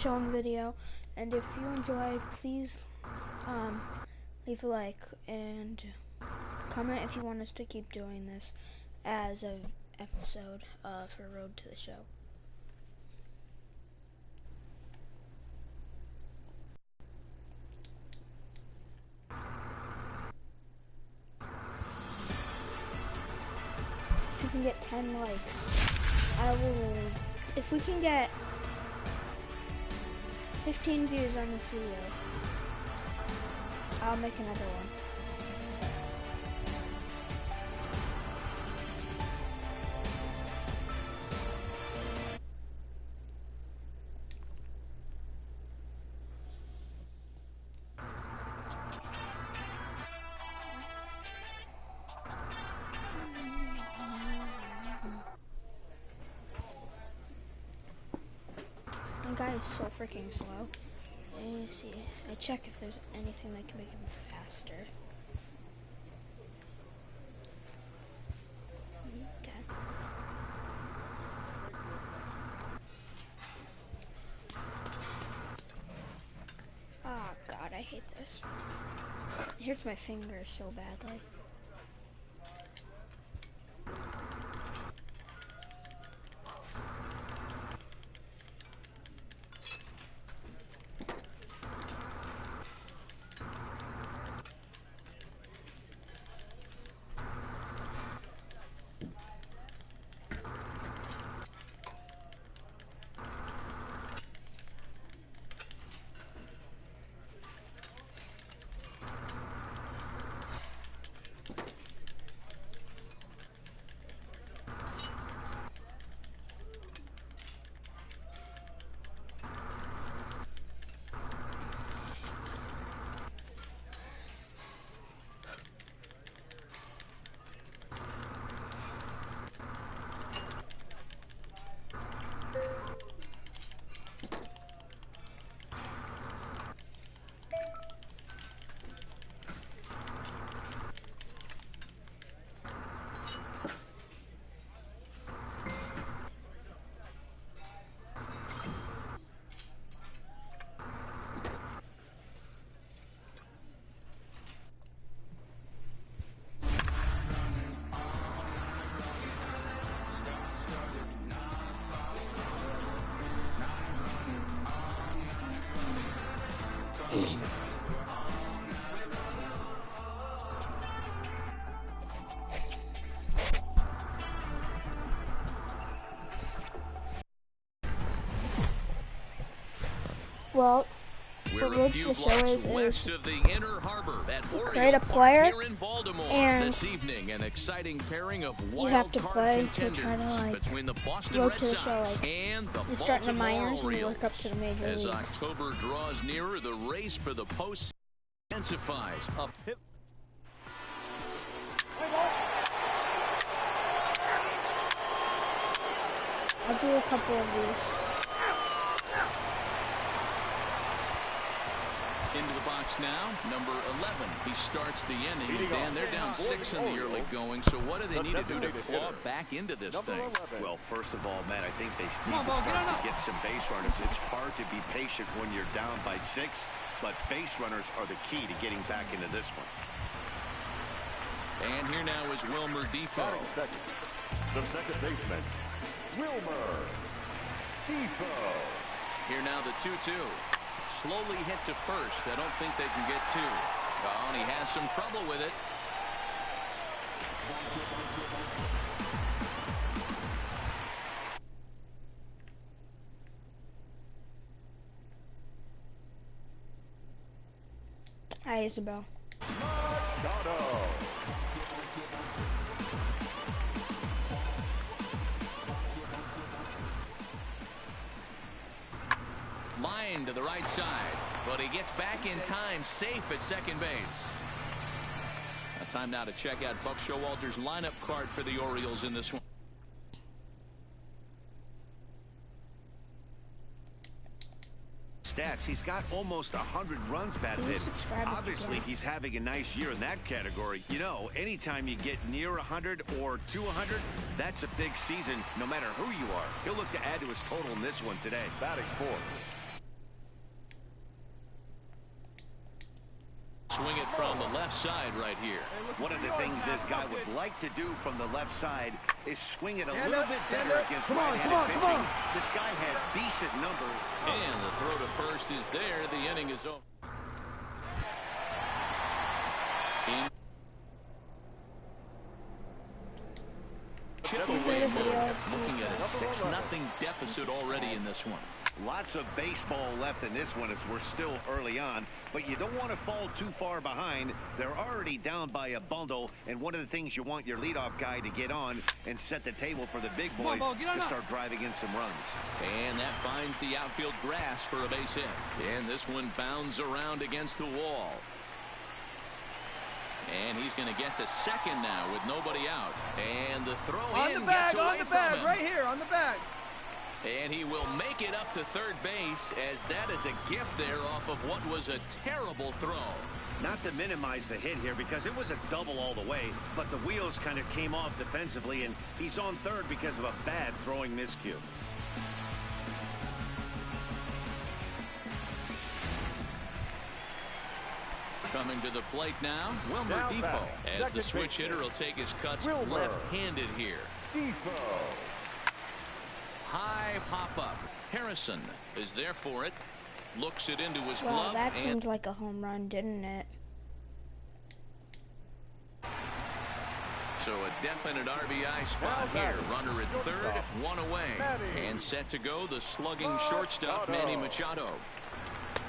shown video, and if you enjoy, please leave a like and comment if you want us to keep doing this as an episode for Road to the Show. If we can get 10 likes, I will, if we can get 15 views on this video, I'll make another one. The guy is so freaking slow. Let me see. I check if there's anything that can make him faster. Okay. Oh God, I hate this. It hurts my fingers so badly. Well, what Road to the Show is create a player, and you have to play to try to Road to the Show. You start in the minors and you work up to the major league. As October draws nearer, the race for the post intensifies. I'll do a couple of these. Into the box now, number 11. He starts the inning, and they're down 6 in the early going. So what do they need to do to claw back into this thing? Well, first of all, Matt, I think they need to start to get some base runners. It's hard to be patient when you're down by 6, but base runners are the key to getting back into this one. And here now is Wilmer Defoe. The second baseman, Wilmer Defoe. Here now the 2-2. Slowly hit to first. I don't think they can get 2. Oh, and he has some trouble with it. Hi, Isabel. Line to the right side, but he gets back in time, safe at second base. Time now to check out Buck Showalter's lineup card for the Orioles in this one. Stats, he's got almost 100 runs batted in. Obviously, he's having a nice year in that category. You know, anytime you get near 100 or to 100, that's a big season, no matter who you are. He'll look to add to his total in this one today. Batting fourth, swing it from the left side right here. One of the things this guy would like to do from the left side is swing it a little bit better against right-handed pitching. This guy has decent numbers. And the throw to first is there. The inning is over. Chip away mode. Looking at a 6-0 deficit already in this one. Lots of baseball left in this one as we're still early on, but you don't want to fall too far behind. They're already down by a bundle, and one of the things you want your leadoff guy to get on and set the table for the big boys to start driving in some runs. And that finds the outfield grass for a base hit. And this one bounds around against the wall. And he's going to get to second now with nobody out. And the throw in gets away from him. Right here, on the bag. And he will make it up to third base, as that is a gift there off of what was a terrible throw. Not to minimize the hit here because it was a double all the way, but the wheels kind of came off defensively, and he's on third because of a bad throwing miscue. Coming to the plate now, Wilmer Depot, as the switch hitter will take his cuts left-handed here. High pop-up. Harrison is there for it. Looks it into his glove. Wow, that seemed like a home run, didn't it? So a definite RBI spot here. Runner at third, one away. And set to go, the slugging shortstop, Manny Machado.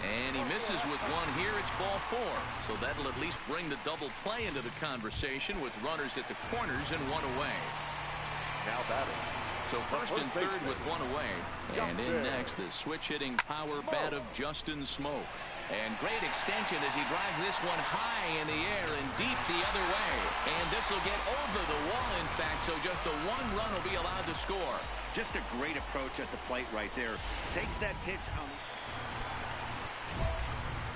And he misses with one here. It's ball 4. So that'll at least bring the double play into the conversation with runners at the corners and one away. Now batting. So first and third with one away. And in next, the switch-hitting power bat of Justin Smoke. And great extension as he drives this one high in the air and deep the other way. And this will get over the wall, in fact, so just the one run will be allowed to score. Just a great approach at the plate right there. Takes that pitch on.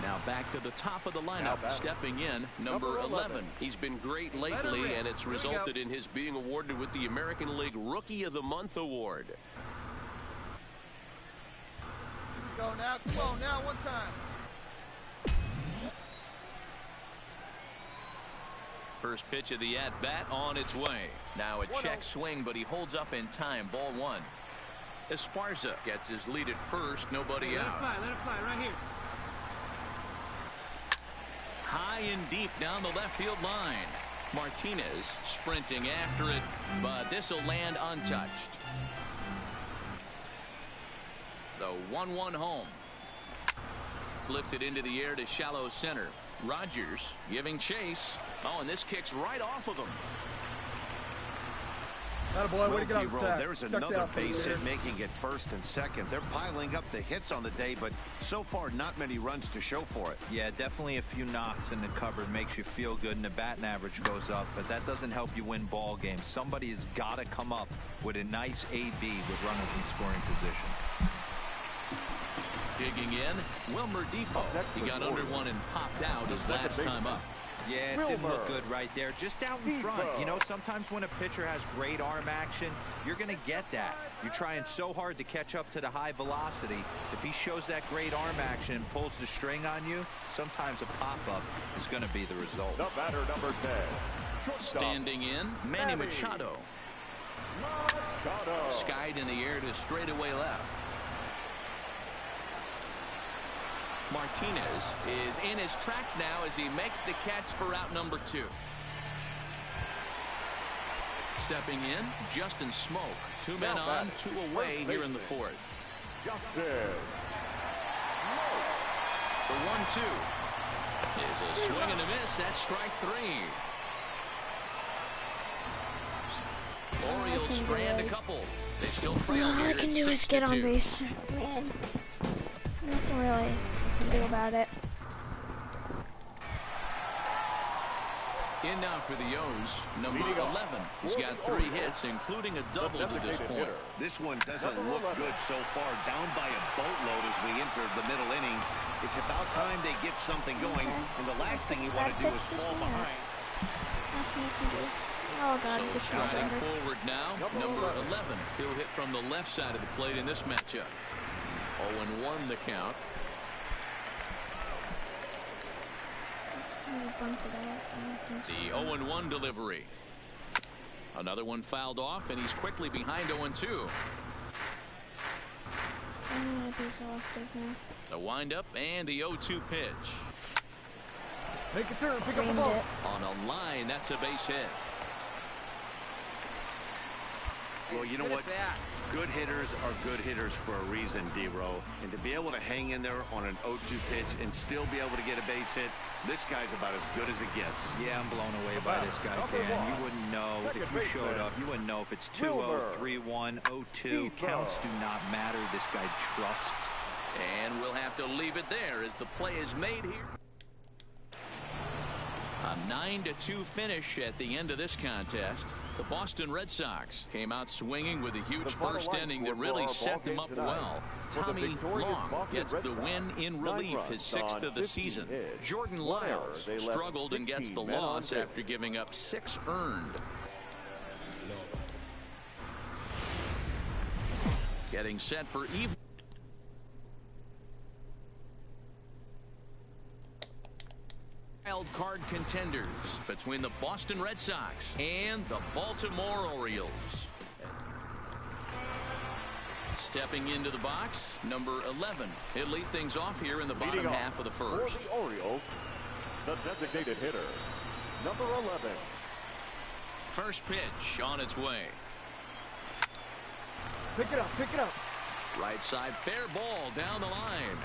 Now back to the top of the lineup, stepping in, number 11. He's been great lately, and it's resulted in his being awarded with the American League Rookie of the Month award. Go now, come on now, one time. First pitch of the at-bat on its way. Now a check swing, but he holds up in time. Ball 1. Esparza gets his lead at first, nobody out. Let it fly right here. High and deep down the left field line. Martinez sprinting after it, but this will land untouched. The 1-1 home. Lifted into the air to shallow center. Rogers giving chase. Oh, and this kicks right off of him. Boy, way to get on There's another base hit making it first and second. They're piling up the hits on the day, but so far not many runs to show for it. Yeah, definitely a few knocks in the cupboard makes you feel good, and the batting average goes up, but that doesn't help you win ball games. Somebody has got to come up with a nice AB with runners in scoring position. Digging in, Wilmer Depot. He got under one and popped out his last time up. Yeah, it didn't look good right there. Just out in front. You know, sometimes when a pitcher has great arm action, you're going to get that. You're trying so hard to catch up to the high velocity. If he shows that great arm action and pulls the string on you, sometimes a pop-up is going to be the result. The batter, number 10. Standing in, Manny Machado. Skied in the air to straightaway left. Martinez is in his tracks now as he makes the catch for out number 2. Stepping in, Justin Smoke. 2 men on, 2 away here in the 4th. The 1-2 is a swing and a miss. That's strike 3. Orioles strand a couple. They still trail here. All I can do is get on base, man. Nothing really I can do about it. In now for the O's, number 11. He's got 3 hits, including a double to this point. This one doesn't look good so far. Down by a boatload as we enter the middle innings. It's about time they get something going, and the last thing you want to do is fall behind. Nothing you can do. Oh God, so striding forward now, number 11. He'll hit from the left side of the plate in this matchup. 0-1 the count. Bunted out. I don't think so. The 0-1 delivery. Another one fouled off, and he's quickly behind 0-2. I'm gonna be selective now. The windup and the 0-2 pitch. Make a turn, pick up the Framed ball. it. On a line, that's a base hit. Well, you know what? Good hitters are good hitters for a reason, D-Row. And to be able to hang in there on an 0-2 pitch and still be able to get a base hit, this guy's about as good as it gets. Yeah, I'm blown away by this guy, Dan. You wouldn't know if you showed up. You wouldn't know if it's 2-0, 3-1, 0-2. Counts do not matter. This guy trusts. And we'll have to leave it there as the play is made here. A 9-2 finish at the end of this contest. The Boston Red Sox came out swinging with a huge first inning that really set them up well. Tommy Long gets the win in relief, his 6th of the season. Jordan Lyles struggled and gets the loss after giving up 6 earned. Getting set for even. Wild card contenders between the Boston Red Sox and the Baltimore Orioles. Stepping into the box, number 11. He'll lead things off here in the bottom half of the first. For the Orioles, the designated hitter, number 11. First pitch on its way. Pick it up, pick it up. Right side, fair ball down the line.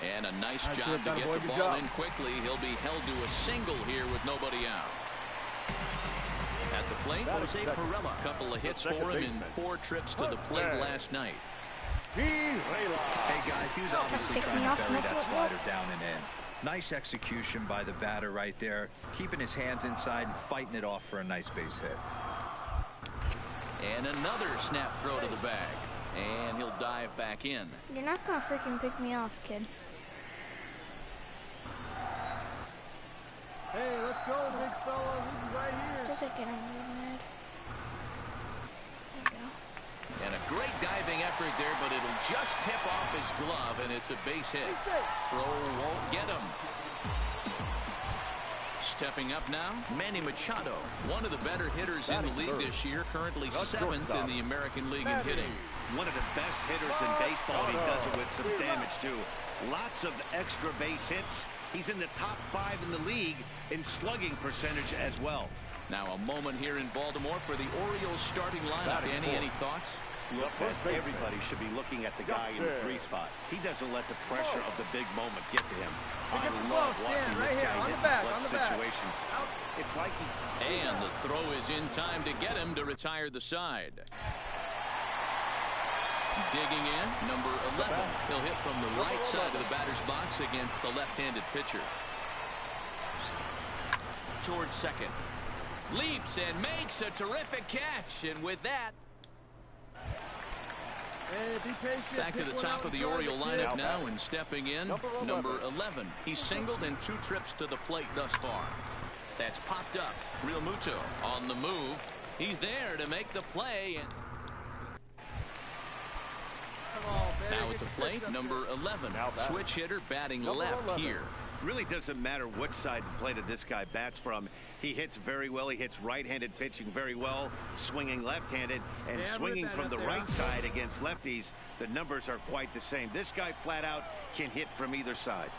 And a nice job to get the ball in quickly. He'll be held to a single here with nobody out. At the plate, Jose Perella. A couple of hits for him in 4 trips to the plate last night. Hey, guys, he was obviously trying to bury that slider down and in. Nice execution by the batter right there. Keeping his hands inside and fighting it off for a nice base hit. And another snap throw to the bag. And he'll dive back in. You're not gonna freaking pick me off, kid. Hey, let's go, big fella. He's right here. Just like getting mad. There you go. And a great diving effort there, but it'll just tip off his glove, and it's a base hit. Throw won't get him. Stepping up now, Manny Machado, one of the better hitters in the league this year, currently 7th in the American League in hitting. One of the best hitters in baseball, and he does it with some damage, too. Lots of extra base hits. He's in the top 5 in the league in slugging percentage as well. Now a moment here in Baltimore for the Orioles starting lineup. Danny, any thoughts? Look, everybody should be looking at the guy in the 3 spot. He doesn't let the pressure of the big moment get to him. I love watching this guy hit in clutch situations. It's like he... And the throw is in time to get him to retire the side. Digging in, number 11. He'll hit from the right side of the batter's box against the left-handed pitcher. Towards second. Leaps and makes a terrific catch. And with that, Hey, be patient. back to the top of the Oriole lineup now, and stepping in, number 11. He's singled in 2 trips to the plate thus far. That's popped up. Real Muto on the move. He's there to make the play. And now at the plate, number 11. Switch hitter batting left here. Really doesn't matter which side of the plate this guy bats from. He hits very well. He hits right-handed pitching very well, swinging left-handed, and swinging from the right side against lefties. The numbers are quite the same. This guy flat out can hit from either side.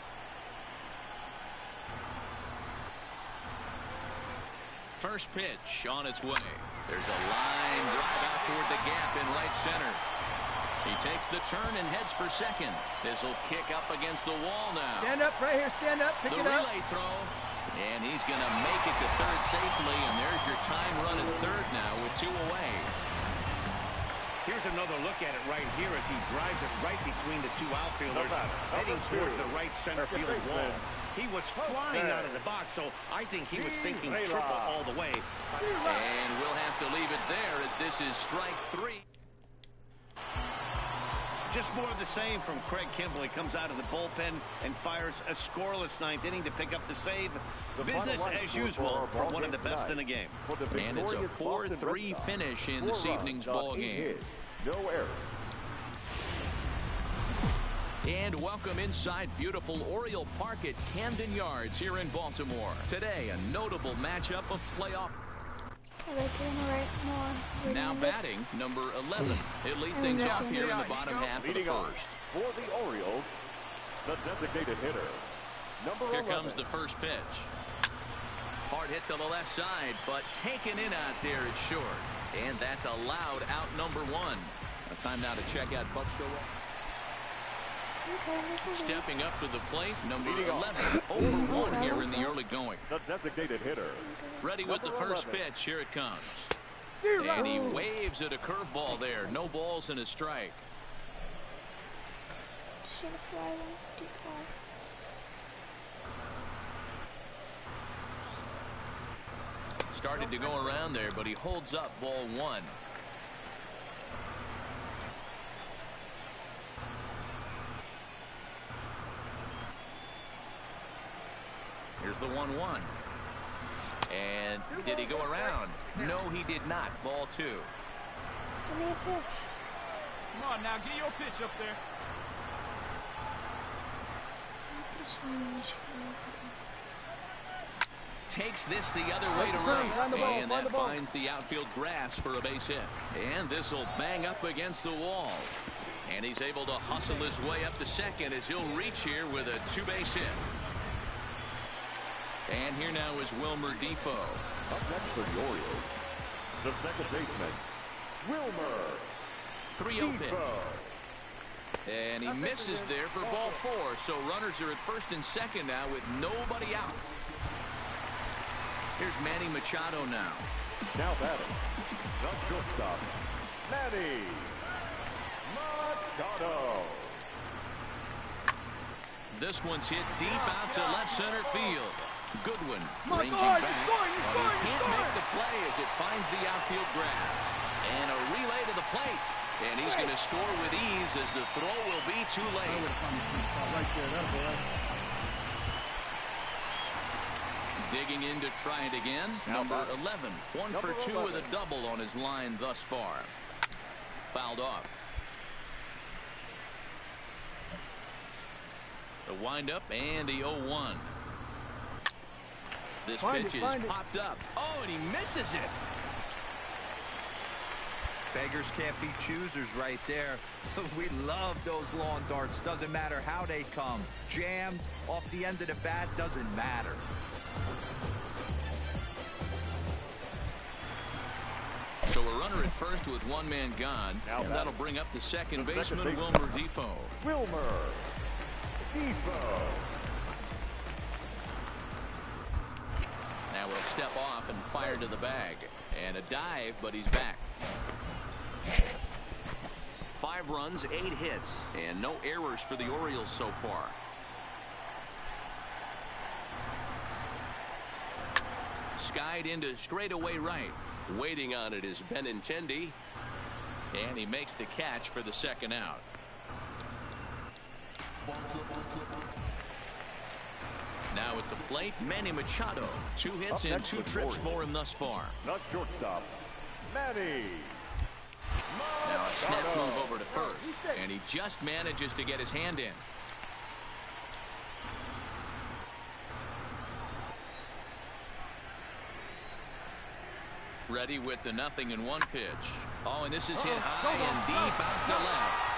First pitch on its way. There's a line drive out toward the gap in right center. He takes the turn and heads for second. This will kick up against the wall now. Stand up right here. Stand up. Pick The it up. relay throw. And he's going to make it to third safely. And there's your time run at third now with 2 away. Here's another look at it right here as he drives it right between the 2 outfielders, heading towards the right center field wall. He was flying out of the box, so I think he was thinking triple all the way. And we'll have to leave it there as this is strike 3. Just more of the same from Craig Kimbrell. He comes out of the bullpen and fires a scoreless 9th inning to pick up the save. Business as usual for one of the best in the game. And it's a 4-3 finish in this evening's ball game. No error. And welcome inside beautiful Oriole Park at Camden Yards here in Baltimore. Today, a notable matchup of playoff. Now batting, number 11. He'll lead things off here in the bottom half of the first. For the Orioles, the designated hitter, number 11. Here comes the first pitch. Hard hit to the left side, but taken in out there, it's short. And that's a loud out number 1. Time now to check out Buck Showalter. Stepping up to the plate, number 11. Over 1 here in the early going. The designated hitter. Ready with the first pitch. Here it comes. And he waves at a curveball there. No balls and a strike. Started to go around there, but he holds up ball 1. Here's the 1-1. And did he go around? No, he did not. Ball 2. Give me a pitch. Come on now, get your pitch up there. Takes this the other way to right, and that finds the outfield grass for a base hit. And this will bang up against the wall. And he's able to hustle his way up to second as he'll reach here with a 2-base hit. And here now is Wilmer Defoe. Up next for the Orioles, the second baseman, Wilmer 3-0 pitch. And he misses there for ball 4. So runners are at first and second now with nobody out. Here's Manny Machado now. Now batting, the shortstop, Manny Machado. This one's hit deep out to left center field. Goodwin ranging back. He can't make the play as it finds the outfield grass. And a relay to the plate. And he's going to score with ease as the throw will be too late. Right there, Digging in to try it again. Number 11. 1 for 2 with a double on his line thus far. Fouled off. The windup and the 0-1. This pitch is popped up. Oh, and he misses it. Beggars can't be choosers right there. We love those long darts. Doesn't matter how they come. Jammed, off the end of the bat, doesn't matter. So a runner at first with 1 man gone. And that'll bring up the second baseman, Wilmer Defoe. Wilmer Defoe. Now he'll step off and fire to the bag. And a dive, but he's back. 5 runs, 8 hits, and no errors for the Orioles so far. Skied into straightaway right. Waiting on it is Benintendi. And he makes the catch for the second out. Now at the plate, Manny Machado. 2 hits and 2 trips for him thus far. Not shortstop, Manny. Now a snap move over to first. And he just manages to get his hand in. Ready with the 0-1 pitch. Oh, and this is hit high and deep out to left.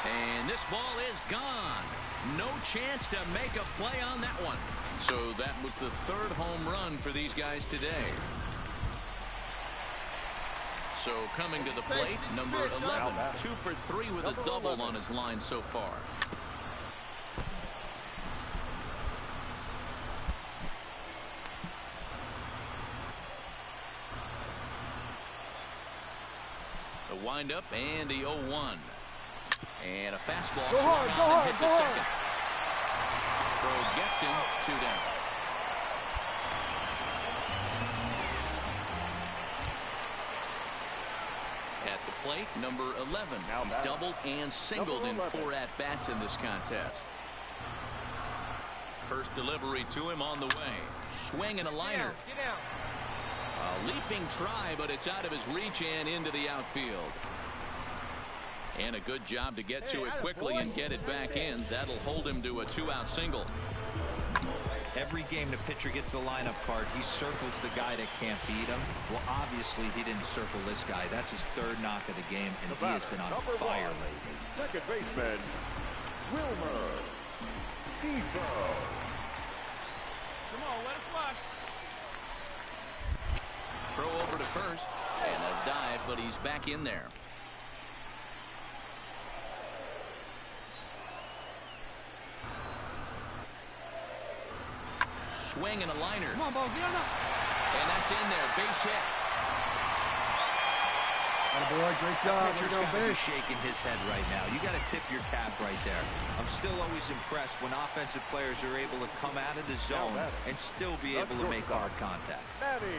And this ball is gone. No chance to make a play on that one. So that was the 3rd home run for these guys today. So coming to the plate, number 11. 2 for 3 with a double on his line so far. The windup and the 0-1. And a fastball swung on and hit to second. Throw gets him, 2 down. At the plate, number 11. He's doubled and singled in 4 at-bats in this contest. First delivery to him on the way. Swing and a liner. Get out. A leaping try, but it's out of his reach and into the outfield. And a good job to get to it quickly and get it back in. That'll hold him to a 2-out single. Every game the pitcher gets the lineup card, he circles the guy that can't beat him. Well, obviously, he didn't circle this guy. That's his third knock of the game, and he has been on fire lately. Second baseman, Wilmer Defoe. Come on, let us watch. Throw over to first, and a dive, but he's back in there. Swing and a liner. Come on, ball, get on up. And that's in there. Base hit. Boy, great job. Pitcher's got to be shaking his head right now. You got to tip your cap right there. I'm still always impressed when offensive players are able to come out of the zone and still be able to make hard contact. Here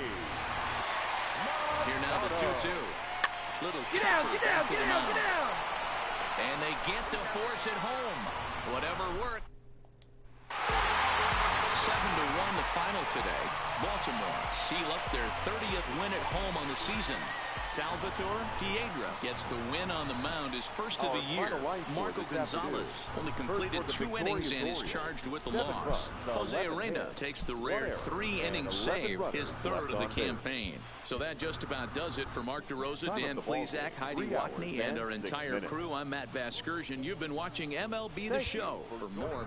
now the 2-2. Little Get down, get down, get down, get down. And they get to force it home. Whatever worked. 7-1 the final today. Baltimore seal up their 30th win at home on the season. Salvatore Piedra gets the win on the mound, his first of the year. Marco Gonzalez only completed 2 innings and is charged with the loss. Jose Arena takes the rare 3-inning save, his third of the campaign. So that just about does it for Mark DeRosa, Dan Plesac, Heidi Watney, and our entire crew. I'm Matt Vasgersian. You've been watching MLB The Show. For more.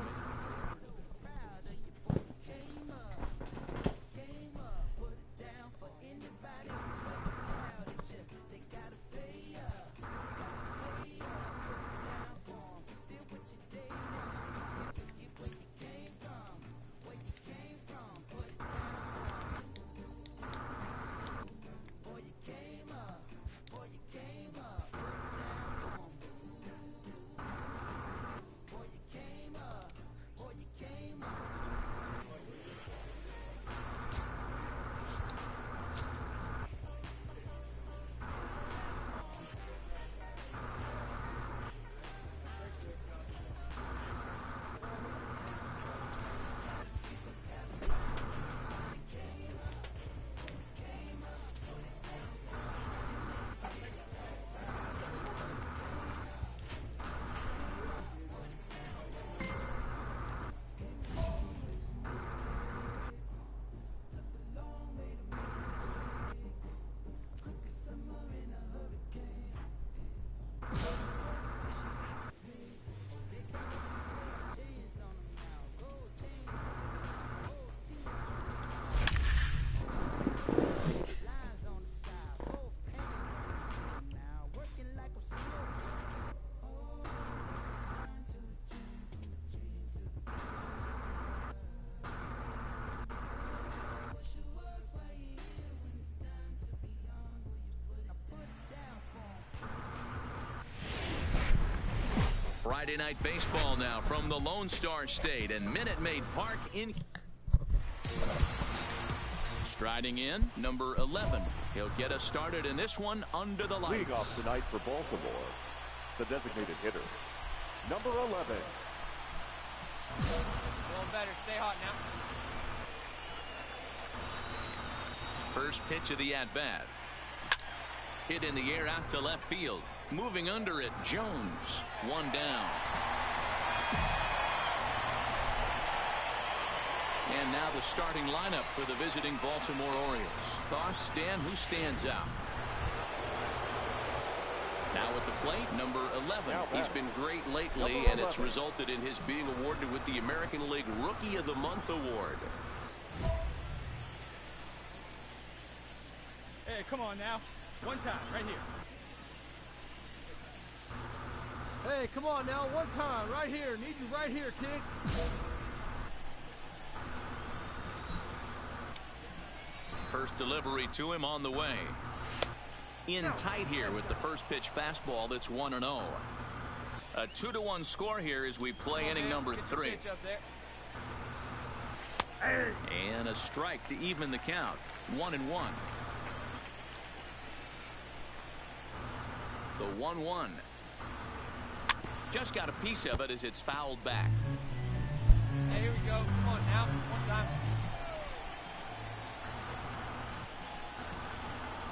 Friday Night Baseball now from the Lone Star State and Minute Maid Park in. Striding in, number 11. He'll get us started in this one under the lights. Leading off tonight for Baltimore, the designated hitter, number 11. Going better. Stay hot now. First pitch of the at-bat. Hit in the air out to left field. Moving under it, Jones. One down. And now the starting lineup for the visiting Baltimore Orioles. Thoughts, Dan? Who stands out? Now at the plate, number 11. He's been great lately, and it's resulted in his being awarded with the American League Rookie of the Month award. Hey, come on now. One time, right here. Hey, come on now. One time, right here. Need you right here, kid. First delivery to him on the way. In tight here with the first pitch fastball that's 1-0. A 2-1 score here as we play inning number 3. And a strike to even the count. 1-1. The 1-1. Just got a piece of it as it's fouled back. Hey, here we go. Come on now. One time.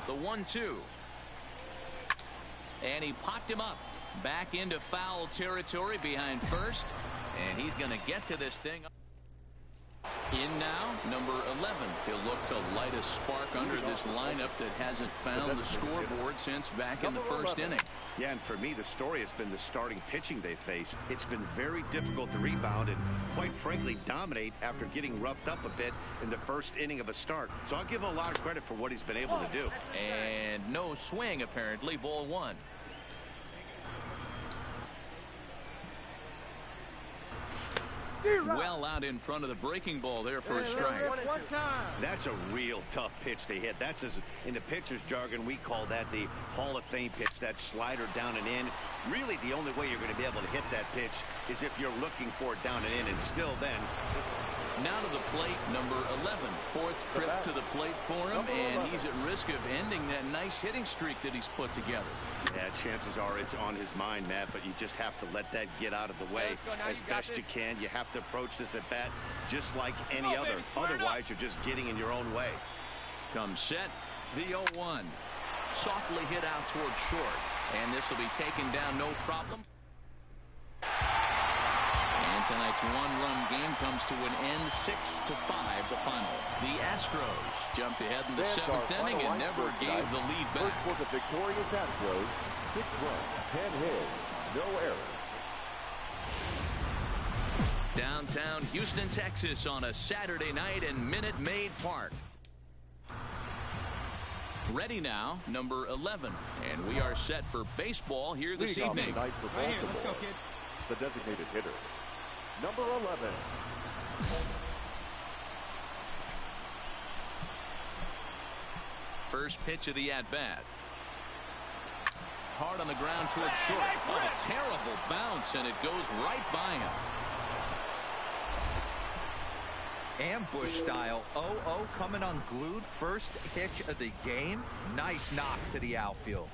The 1-2. And he popped him up. Back into foul territory behind first, and he's going to get to this thing. In now, number 11. He'll look to light a spark under this lineup that hasn't found the scoreboard since back in the first inning. Yeah, and for me, the story has been the starting pitching they face. It's been very difficult to rebound and, quite frankly, dominate after getting roughed up a bit in the first inning of a start. So I'll give him a lot of credit for what he's been able to do. And no swing, apparently. Ball one. Well out in front of the breaking ball there for a strike. That's a real tough pitch to hit. That's, in the pitcher's jargon, we call that the Hall of Fame pitch, that slider down and in. Really, the only way you're going to be able to hit that pitch is if you're looking for it down and in, and still then. Now to the plate, number 11. Fourth trip to the plate for him, and he's at risk of ending that nice hitting streak that he's put together. Yeah, chances are it's on his mind, Matt, but you just have to let that get out of the way as best you can. You have to approach this at bat just like any other. Otherwise, you're just getting in your own way. Comes set, the 0-1. Softly hit out towards short, and this will be taken down no problem. And tonight's one-run game comes to an end, 6-5 the final. The Astros jumped ahead in the seventh inning and never gave the lead back. First for the victorious Astros, 6 runs, 10 hits, no errors. Downtown Houston, Texas on a Saturday night in Minute Maid Park. Ready now, number 11. And we are set for baseball here this evening. Night for Baltimore. Let's go, kid. The designated hitter, number 11. First pitch of the at-bat. Hard on the ground towards short. Oh, a terrible bounce, and it goes right by him. Ambush style. 0-0 coming unglued. First pitch of the game. Nice knock to the outfield.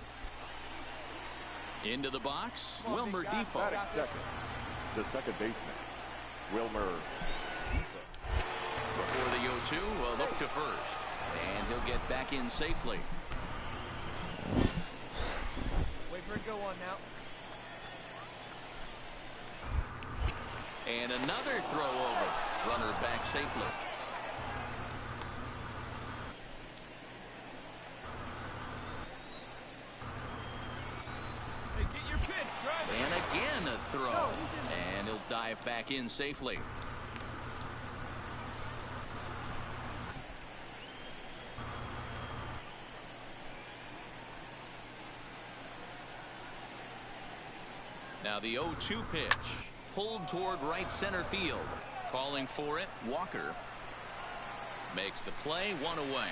Into the box, Wilmer Defoe. Second, the second baseman, Wilmer. Before the 0-2, a look to first. And he'll get back in safely. Wait for it to go on now. And another throw over. Runner back safely. Hey, get your pitch, drive it. And again a throw. And he'll dive back in safely. Now the 0-2 pitch. Pulled toward right center field. Calling for it, Walker. Makes the play, one away.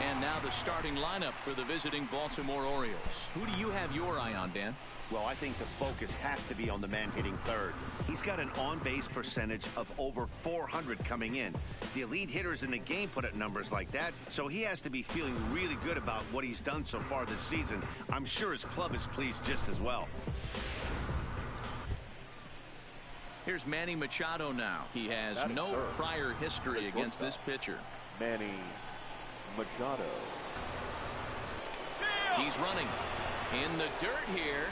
And now the starting lineup for the visiting Baltimore Orioles. Who do you have your eye on, Dan? Well, I think the focus has to be on the man hitting third. He's got an on-base percentage of over 400 coming in. The elite hitters in the game put up numbers like that, so he has to be feeling really good about what he's done so far this season. I'm sure his club is pleased just as well. Here's Manny Machado now. He has no prior history against this pitcher. Manny Machado. He's running in the dirt here.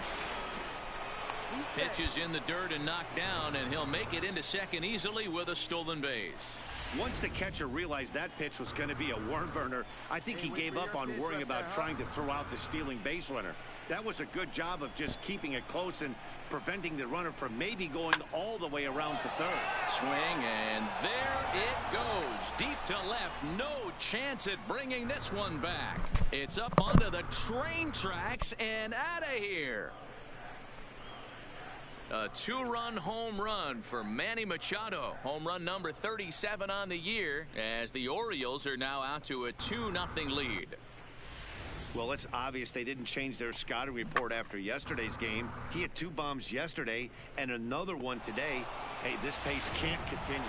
Pitches in the dirt and knocked down, and he'll make it into second easily with a stolen base. Once the catcher realized that pitch was going to be a worm burner, I think he gave up on worrying about trying to throw out the stealing base runner. That was a good job of just keeping it close and preventing the runner from maybe going all the way around to third. Swing, and there it goes. Deep to left. No chance at bringing this one back. It's up onto the train tracks and out of here. A two-run home run for Manny Machado. Home run number 37 on the year, as the Orioles are now out to a 2-0 lead. Well, it's obvious they didn't change their scouting report after yesterday's game. He had 2 bombs yesterday and another one today. Hey, this pace can't continue.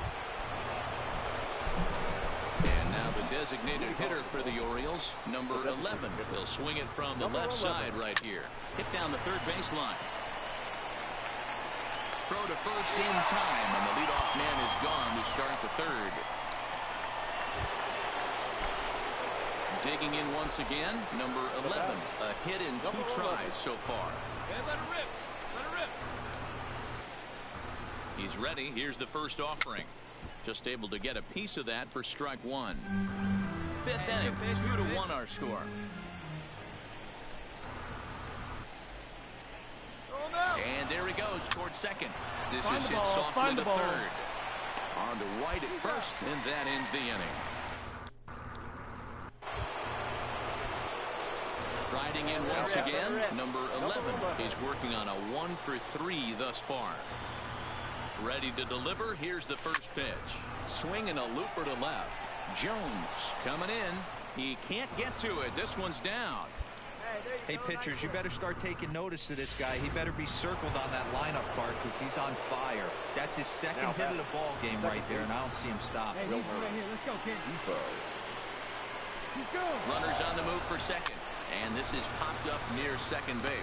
And now the designated hitter for the Orioles, number 11. He'll swing it from the left side right here. Hit down the third baseline. Throw to first in time, and the leadoff man is gone to start the third. Digging in once again, number 11. A hit in 2 tries so far. Hey, let it rip. Let it rip. He's ready. Here's the first offering. Just able to get a piece of that for strike 1. 5th inning, 2-1 our score. And there he goes towards second. This is hit softly to third. On to White at first, and that ends the inning. Striding in once again, number 11. He's working on a 1 for 3 thus far. Ready to deliver. Here's the first pitch. Swinging a looper to left. Jones coming in. He can't get to it. This one's down. Hey, pitchers, you better start taking notice of this guy. He better be circled on that lineup card because he's on fire. That's his second hit of the ball game right there, and I don't see him stop. Hey, right here. Let's go, kid. Let's go. Runners on the move for second. And this is popped up near second base.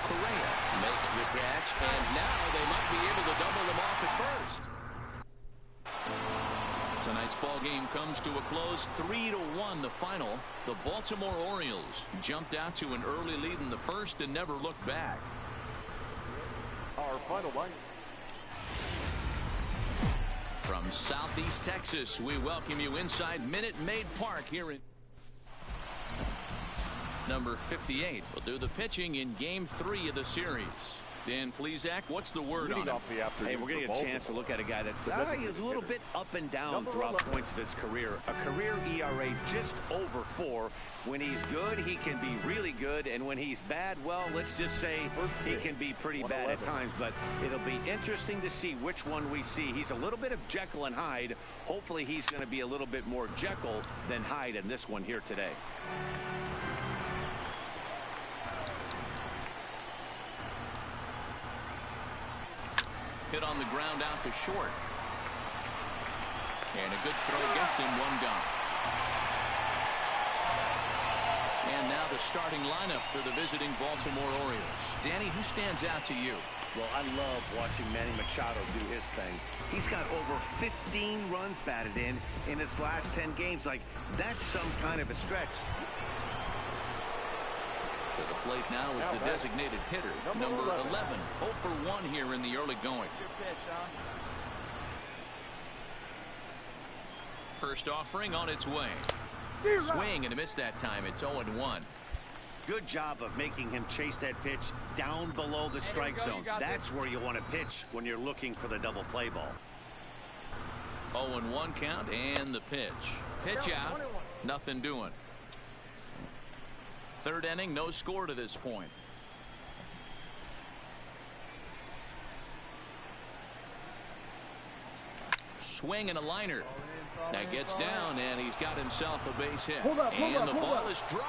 Correa makes the catch, and now they might be able to double them off at first. Tonight's ball game comes to a close, 3-1 the final. The Baltimore Orioles jumped out to an early lead in the first and never looked back. Our final line. From Southeast Texas, we welcome you inside Minute Maid Park here in number 58 will do the pitching in game 3 of the series. Dan Plesac, what's the word on it? Hey, we're going to get a chance to look at a guy that he's a little bit up and down throughout points of his career. A career ERA just over 4. When he's good, he can be really good, and when he's bad, well, let's just say he can be pretty bad at times. But it'll be interesting to see which one we see. He's a little bit of Jekyll and Hyde. Hopefully he's going to be a little bit more Jekyll than Hyde in this one here today. Hit on the ground out to short. And a good throw gets him 1 gone. And now the starting lineup for the visiting Baltimore Orioles. Danny, who stands out to you? Well, I love watching Manny Machado do his thing. He's got over 15 runs batted in his last 10 games. Like, that's some kind of a stretch. To the plate now is the designated hitter, number 11. 0 for 1 here in the early going. First offering on its way. Swing and a miss that time. It's 0-1. Good job of making him chase that pitch down below the strike zone. That's where you want to pitch when you're looking for the double play ball. 0-1 count and the pitch. Pitch out. Nothing doing. Third inning, no score to this point. Swing and a liner. That gets down, and he's got himself a base hit. And the ball is dropped.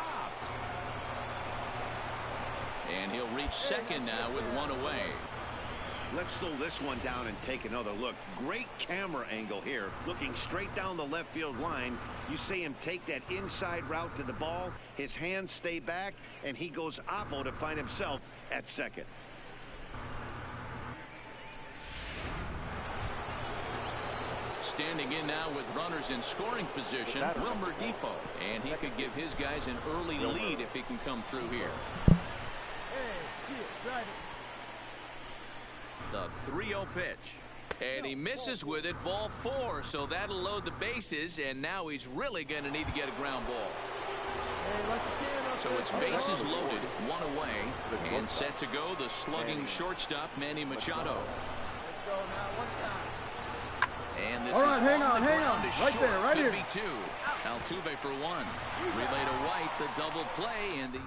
And he'll reach second now with 1 away. Let's slow this one down and take another look. Great camera angle here. Looking straight down the left field line. You see him take that inside route to the ball. His hands stay back, and he goes oppo to find himself at second. Standing in now with runners in scoring position, Wilmer Defoe. And he could give his guys an early lead if he can come through here. The 3-0 pitch. And he misses with it, ball 4. So that'll load the bases, and now he's really going to need to get a ground ball. So it's bases loaded, 1 away, and set to go the slugging shortstop, Manny Machado. And this is hang on. Right there, right Could here. Be 2. Altuve for 1. Relay to White, the double play, and the...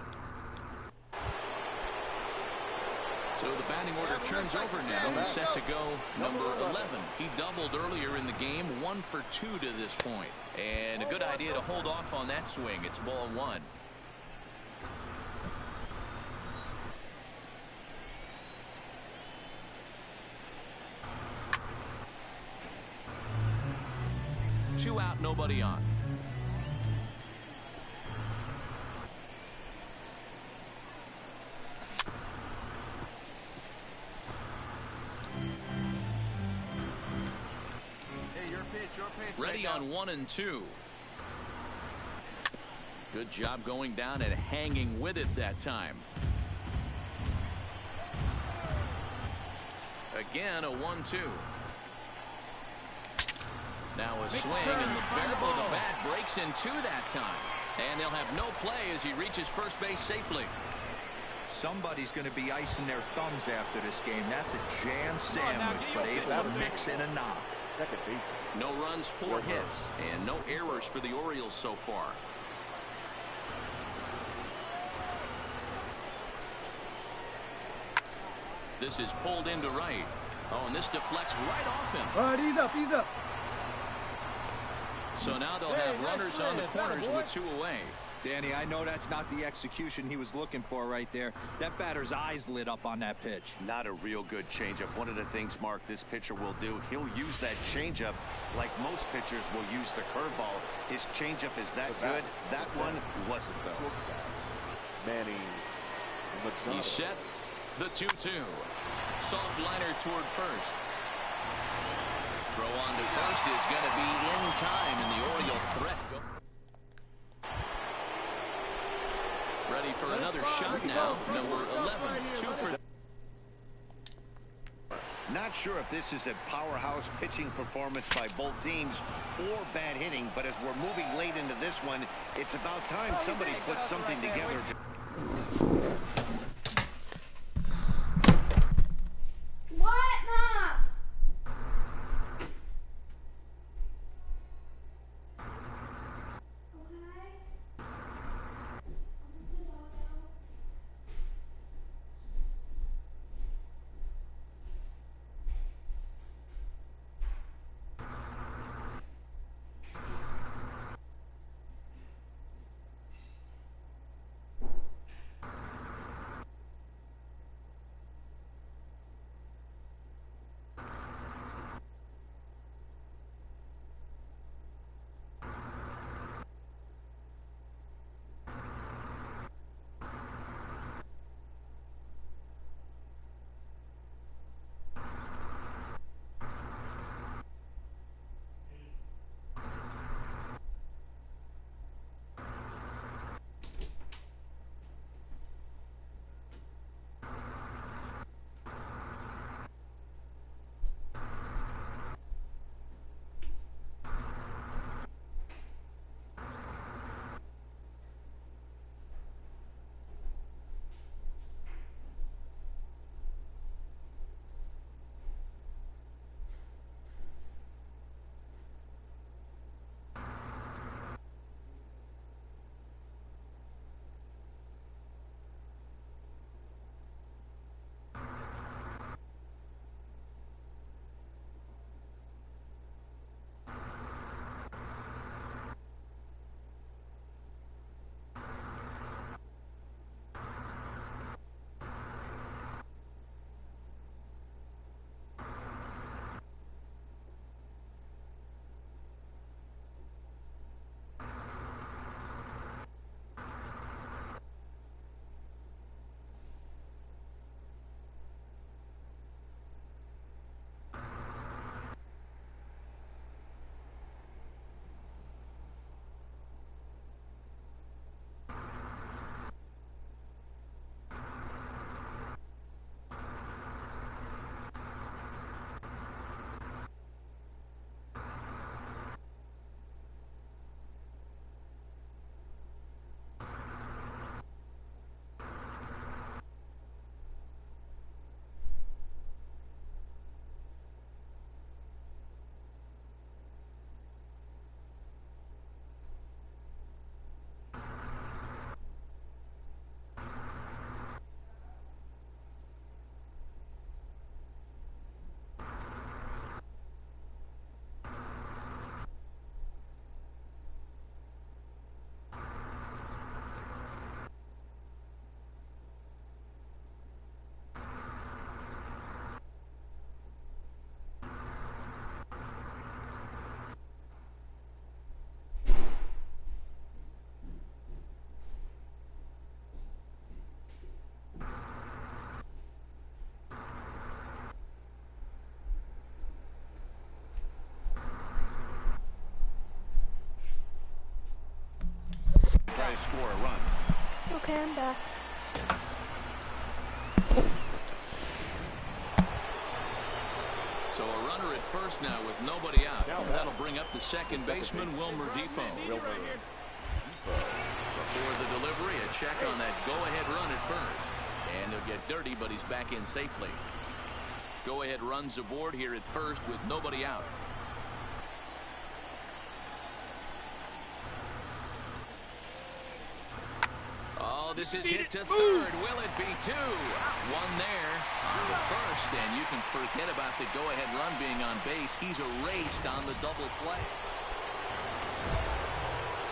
So the batting order turns over now and set to go number 11. He doubled earlier in the game, 1 for 2 to this point. And a good idea to hold off on that swing. It's ball 1. Two out, nobody on. Ready on 1 and 2. Good job going down and hanging with it that time. Again, a 1-2. Now a swing, and the barrel of the bat breaks in two that time. And they'll have no play as he reaches first base safely. Somebody's going to be icing their thumbs after this game. That's a jam sandwich, but able to mix in a knock. Second base. No runs, 4 hits, and no errors for the Orioles so far. This is pulled into right. Oh, and this deflects right off him. All right, ease up, ease up. So now they'll have runners on the corners with 2 away. Danny, I know that's not the execution he was looking for right there. That batter's eyes lit up on that pitch. Not a real good changeup. One of the things, Mark, this pitcher will do, he'll use that changeup like most pitchers will use the curveball. His changeup is that good. That one wasn't, though. Manning. He set the 2-2. Soft liner toward first. Throw on to first is going to be in time, and the Oriole threat. Ready for another shot now. Number 11. 2 for. Not sure if this is a powerhouse pitching performance by both teams or bad hitting, but as we're moving late into this one, it's about time somebody puts something together. What, Mom? score a run. Okay, I'm back. So a runner at first now with nobody out. That'll bring up the second baseman, Wilmer Defoe. Before the delivery, a check on that go-ahead run at first. And he'll get dirty, but he's back in safely. Go-ahead runs aboard here at first with nobody out. Oh, this is hit to third. Will it be two? One there on the first, and you can forget about the go-ahead run being on base. He's erased on the double play.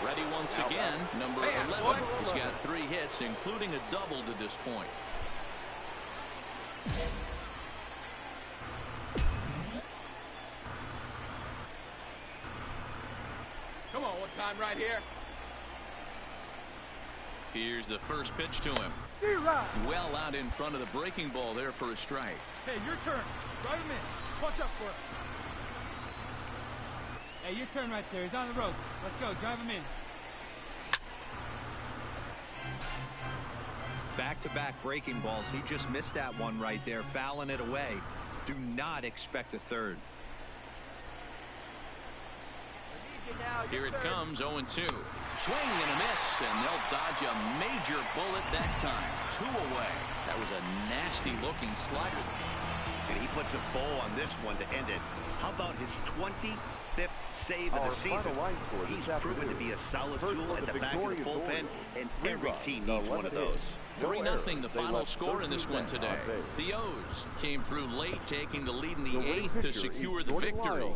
Ready once again, number 11. He's got 3 hits, including a double to this point. Come on, one time right here. Here's the first pitch to him. Well out in front of the breaking ball there for a strike. Hey, your turn. Drive him in. Punch up for us. Hey, your turn right there. He's on the ropes. Let's go. Drive him in. Back-to-back breaking balls. He just missed that one right there, fouling it away. Do not expect a third. Here it comes, 0-2. Swing and a miss, and they'll dodge a major bullet that time. 2 away. That was a nasty-looking slider. And he puts a bow on this one to end it. How about his 25th save of the season? He's proven to be a solid tool at the back of the bullpen, and every team needs one of those. 3-0 the final score in this one today. The O's came through late, taking the lead in the 8th to secure the victory.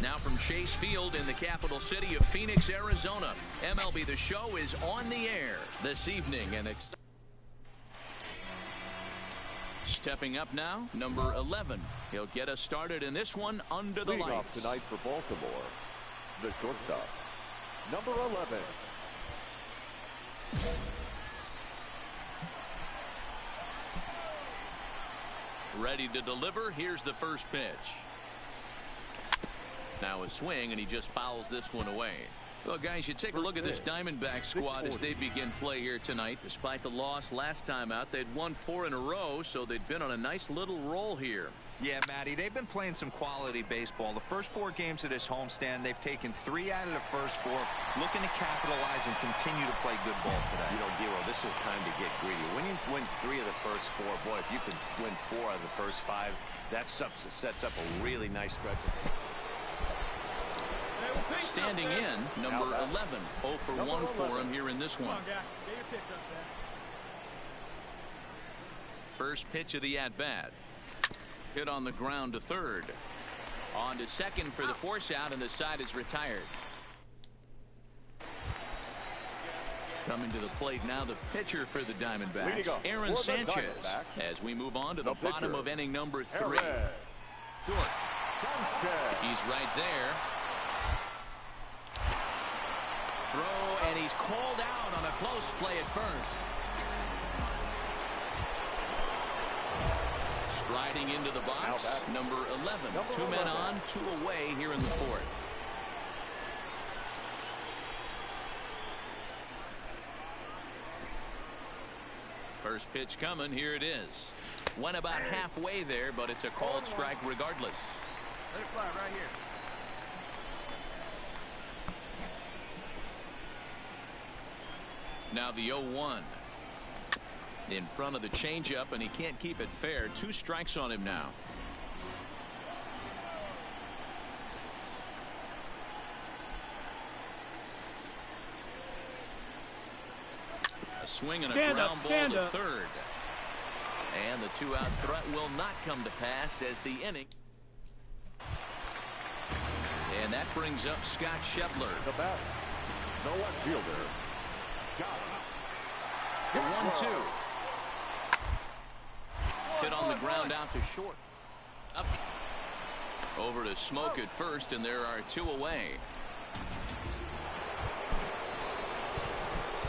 Now from Chase Field in the capital city of Phoenix, Arizona, MLB The Show is on the air this evening. And stepping up now, number 11. He'll get us started in this one under the Leading lights. off tonight for Baltimore, the shortstop, number 11. Ready to deliver. Here's the first pitch. Now a swing, and he just fouls this one away. Well, guys, you take a look at this Diamondback squad as they begin play here tonight. Despite the loss last time out, they'd won 4 in a row, so they'd been on a nice little roll here. Yeah, Matty, they've been playing some quality baseball. The first 4 games of this homestand, they've taken 3 out of the first 4, looking to capitalize and continue to play good ball today. You know, Dero, this is time to get greedy. When you win 3 of the first 4, boy, if you could win 4 out of the first 5, that sets up a really nice stretch. Standing in, number 11. 0 for 1 for him here in this one. First pitch of the at-bat. Hit on the ground to third. On to second for the force out, and the side is retired. Coming to the plate now, the pitcher for the Diamondbacks, Aaron Sanchez, as we move on to the bottom of inning number 3. Short. He's right there. Throw, and he's called out on a close play at first. Striding into the box, number 11. 2 men on, 2 away here in the 4th. First pitch coming, here it is. Went about halfway there, but it's a called strike regardless. Let it fly right here. Now the 0-1. In front of the changeup, and he can't keep it fair. 2 strikes on him now. A swing and a ground ball to third. And the 2-out threat will not come to pass as the inning. And that brings up Scott Schebler. The bat, no one fielder. The 1-2. Hit on the ground out to short. Up. Over to Smoke at first, and there are 2 away.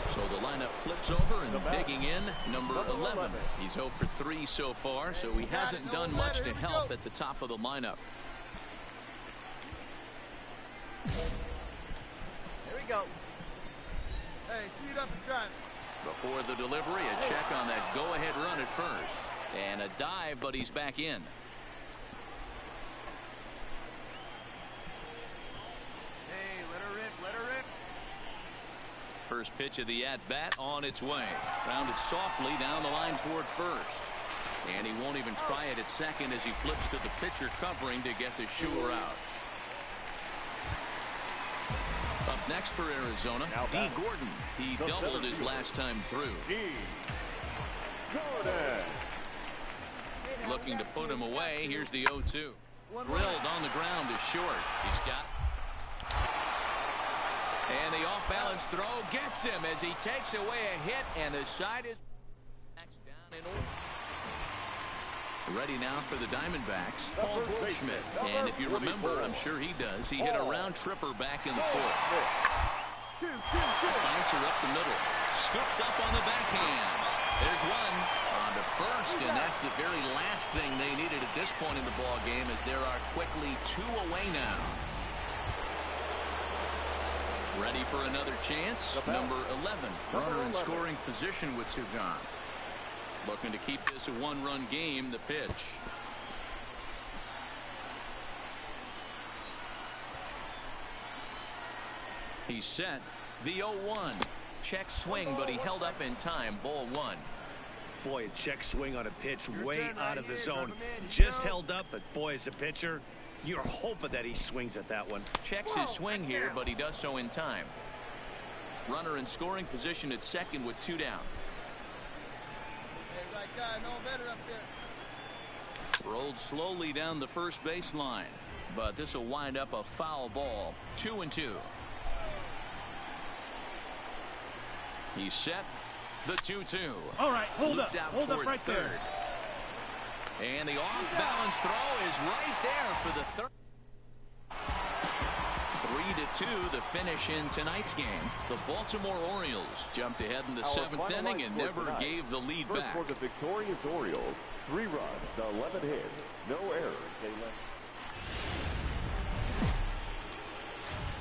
So the lineup flips over, and digging in, number 11. He's 0 for 3 so far, so he hasn't done much to help at the top of the lineup. Here we go. Hey, shoot up and try it. Before the delivery, a check on that go-ahead run at first. And a dive, but he's back in. Hey, let her rip, let her rip. First pitch of the at-bat on its way. Grounded softly down the line toward first. And he won't even try it at second as he flips to the pitcher covering to get the shooter out. Up next for Arizona, D. Gordon. He doubled his last time through. D. Gordon. Looking to put him away. Here's the 0-2. Drilled on the ground is short. He's got. And the off-balance throw gets him as he takes away a hit, and the side is down in order. Ready now for the Diamondbacks, Paul Goldschmidt. And if you remember, I'm sure he does, he hit a round tripper back in the 4th. Bouncer up the middle. Scooped up on the backhand. There's one on to first, and that's the very last thing they needed at this point in the ball game, as there are quickly 2 away now. Ready for another chance? Number 11. Runner in scoring position with 2 gone. Looking to keep this a 1-run game. The pitch. He's set. The 0-1. Check swing, but he held up in time. Ball 1. Boy, a check swing on a pitch way out of the zone. Just held up, but boy, as a pitcher, you're hoping that he swings at that one. Checks his swing here, but he does so in time. Runner in scoring position at second with 2 down. That guy know better up there. Rolled slowly down the first baseline, but this will wind up a foul ball. 2-2. He's set. The 2-2. All right, hold up. Out Hold up toward right third. there. And the off-balance throw is right there for the third. 3-2 the finish in tonight's game. The Baltimore Orioles jumped ahead in the seventh inning and never gave the lead back. For the victorious Orioles, 3 runs, 11 hits, no errors. They left.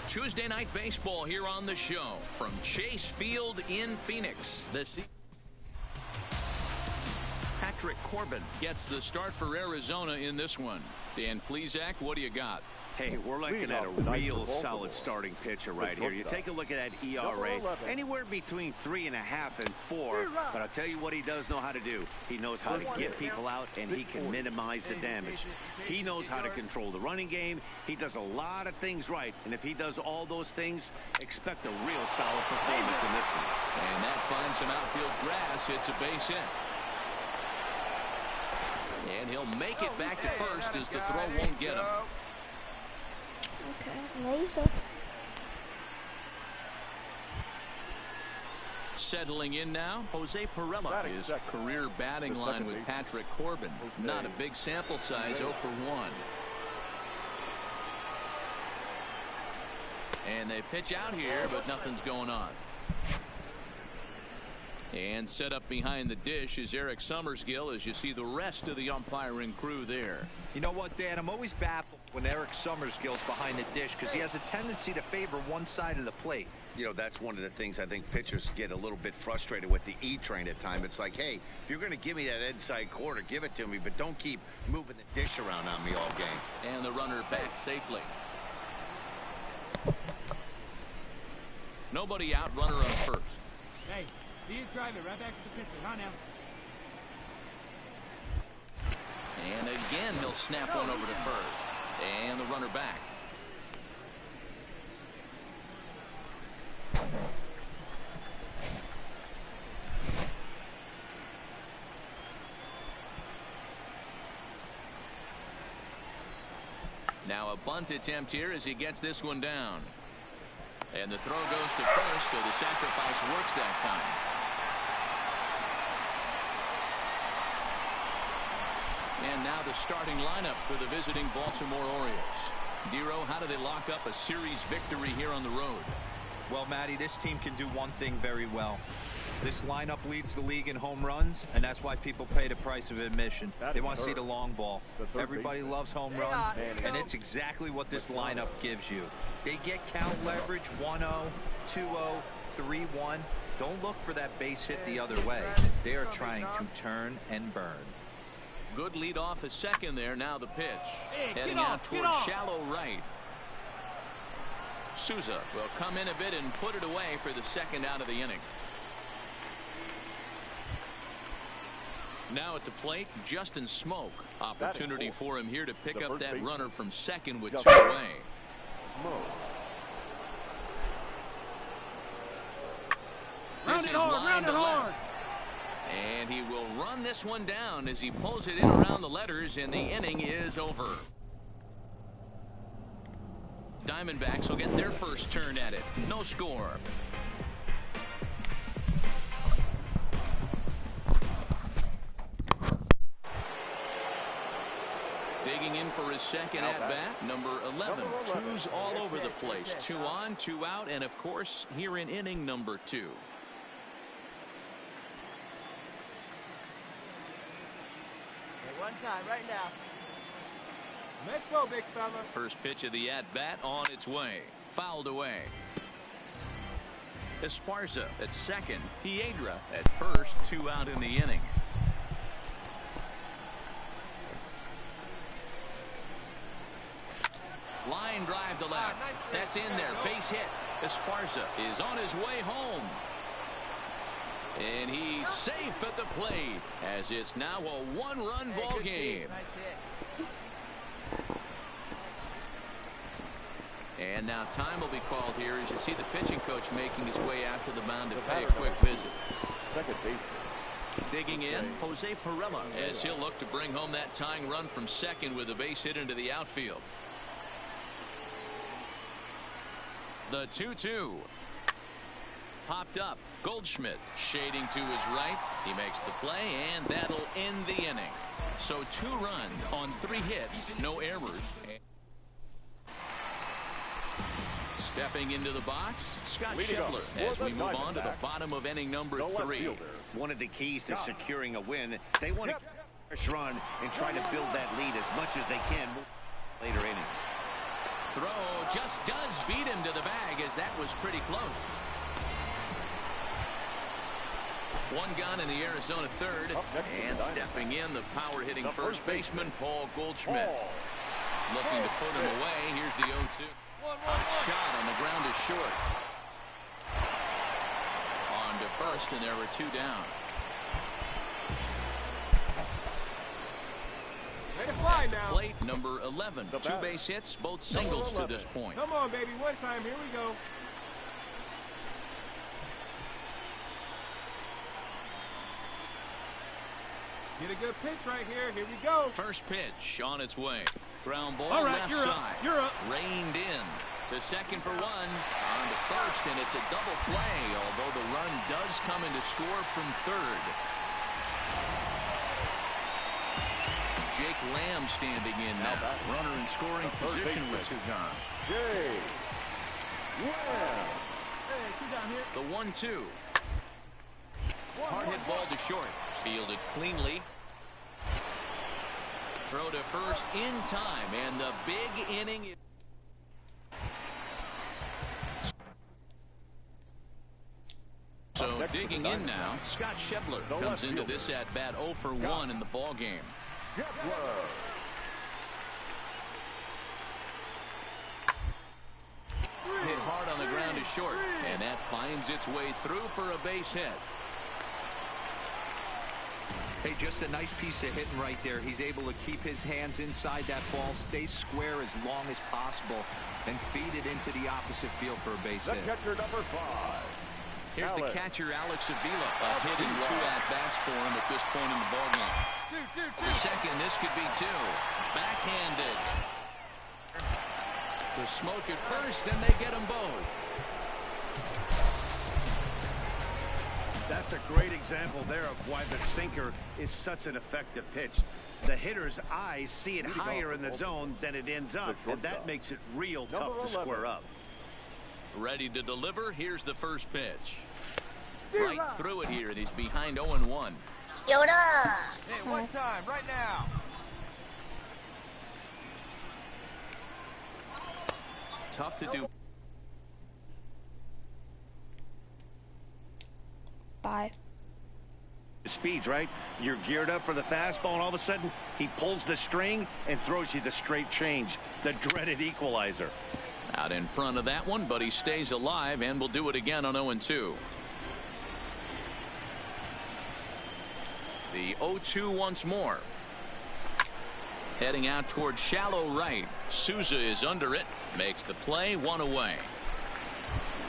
Tuesday night baseball here on the show from Chase Field in Phoenix. Patrick Corbin gets the start for Arizona in this one. Dan Plesac, what do you got? Hey, we're looking at a real solid starting pitcher right here. You take a look at that ERA, anywhere between 3.5 and 4. But I'll tell you what he does know how to do. He knows how to get people out, and he can minimize the damage. He knows how to control the running game. He does a lot of things right. And if he does all those things, expect a real solid performance in this one. And that finds some outfield grass. It's a base hit. And he'll make it back to first as the throw won't get him. Okay, lace up. Settling in now, Jose Pirela. His career batting line with Patrick Corbin. Not a big sample size, 0 for 1. And they pitch out here, but nothing's going on. And set up behind the dish is Eric Summersgill as you see the rest of the umpiring crew there. You know what, Dan? I'm always baffled when Eric Summersgill's behind the dish because he has a tendency to favor one side of the plate. You know, that's one of the things I think pitchers get a little bit frustrated with the E-train at times. It's like, hey, if you're going to give me that inside quarter, give it to me, but don't keep moving the dish around on me all game. And the runner back safely. Nobody out, runner on first. Hey, see you drive it right back to the pitcher. Huh, now? And again, he'll snap one over to first. And the runner back. Now a bunt attempt here as he gets this one down. And the throw goes to first, so the sacrifice works that time. And now the starting lineup for the visiting Baltimore Orioles. Dero, how do they lock up a series victory here on the road? Well, Matty, this team can do one thing very well. This lineup leads the league in home runs, and that's why people pay the price of admission. They want to see the long ball. Everybody loves home runs, and it's exactly what this lineup gives you. They get count leverage 1-0, 2-0, 3-1. Don't look for that base hit the other way. They are trying to turn and burn. Good lead off a second there. Now the pitch. Heading out towards shallow right. Souza will come in a bit and put it away for the second out of the inning. Now at the plate, Justin Smoke. Opportunity for him here to pick up that runner from second with 2 away. Round it hard. And he will run this one down as he pulls it in around the letters, and the inning is over. Diamondbacks will get their first turn at it. No score. Digging in for his second at-bat, number 11. Twos all over the place. 2 on, 2 out, and of course, here in inning number 2. Hey, one time, right now. Let's go, big fella. First pitch of the at-bat on its way. Fouled away. Esparza at second. Piedra at first. 2 out in the inning. Line drive to left. That's in there. Base hit. Esparza is on his way home. And he's safe at the plate as it's now a 1-run ball game. And now time will be called here as you see the pitching coach making his way out to the mound to pay a quick visit. Second baseman, Digging in, Jose Pirela. as he'll look to bring home that tying run from second with a base hit into the outfield. The 2-2. Popped up. Goldschmidt shading to his right. He makes the play, and that'll end the inning. So 2 runs on 3 hits, no errors. Stepping into the box, Scott Schebler, as we move on to the bottom of inning number 3. One of the keys to securing a win, they want to pressure run and try to build that lead as much as they can later innings. Throw just does beat him to the bag, as that was pretty close. 1 gone in the Arizona third, and stepping in, the power-hitting first baseman, Paul Goldschmidt. Looking to put him away. Here's the 0-2. A shot on the ground is short. On to first, and there were 2 down. Let it fly now. Plate number 11. 2 base hits, both singles to this point. Come on, baby. One time. Here we go. Get a good pitch right here. Here we go. First pitch on its way. Ground ball All right, left you're side. up. You're up. Reined in. To second for 1. On to first, and it's a double play, although the run does come in to score from third. Jake Lamb standing in now. Runner in scoring position with 2 gone. Jay Lamb. Hey, 2 down here. The 1-2. Hard hit ball to short. Fielded cleanly. Throw to first in time, and the big inning. So digging in now, Scott Schebler comes into this at bat 0 for 1 in the ball game. Schebler. Hit hard on the ground is short, and that finds its way through for a base hit. Hey, just a nice piece of hitting right there. He's able to keep his hands inside that ball, stay square as long as possible, and feed it into the opposite field for a base hit. Catcher number 5. Here's the catcher, Alex Avila, hitting 2 at-bats for him at this point in the ballgame. The second, this could be 2. Backhanded. The smoke at first, and they get them both. That's a great example there of why the sinker is such an effective pitch. The hitter's eyes see it higher in the zone than it ends up, and that makes it real tough to square up. Ready to deliver. Here's the first pitch. Right through it here, and he's behind 0-1. Yoda. Hey, 1 time. Right now. Tough to do. 5. Speeds, right? You're geared up for the fastball, and all of a sudden he pulls the string and throws you the straight change, the dreaded equalizer. Out in front of that one, but he stays alive and will do it again on 0-2. The 0-2 once more. Heading out towards shallow right. Souza is under it. Makes the play, 1 away.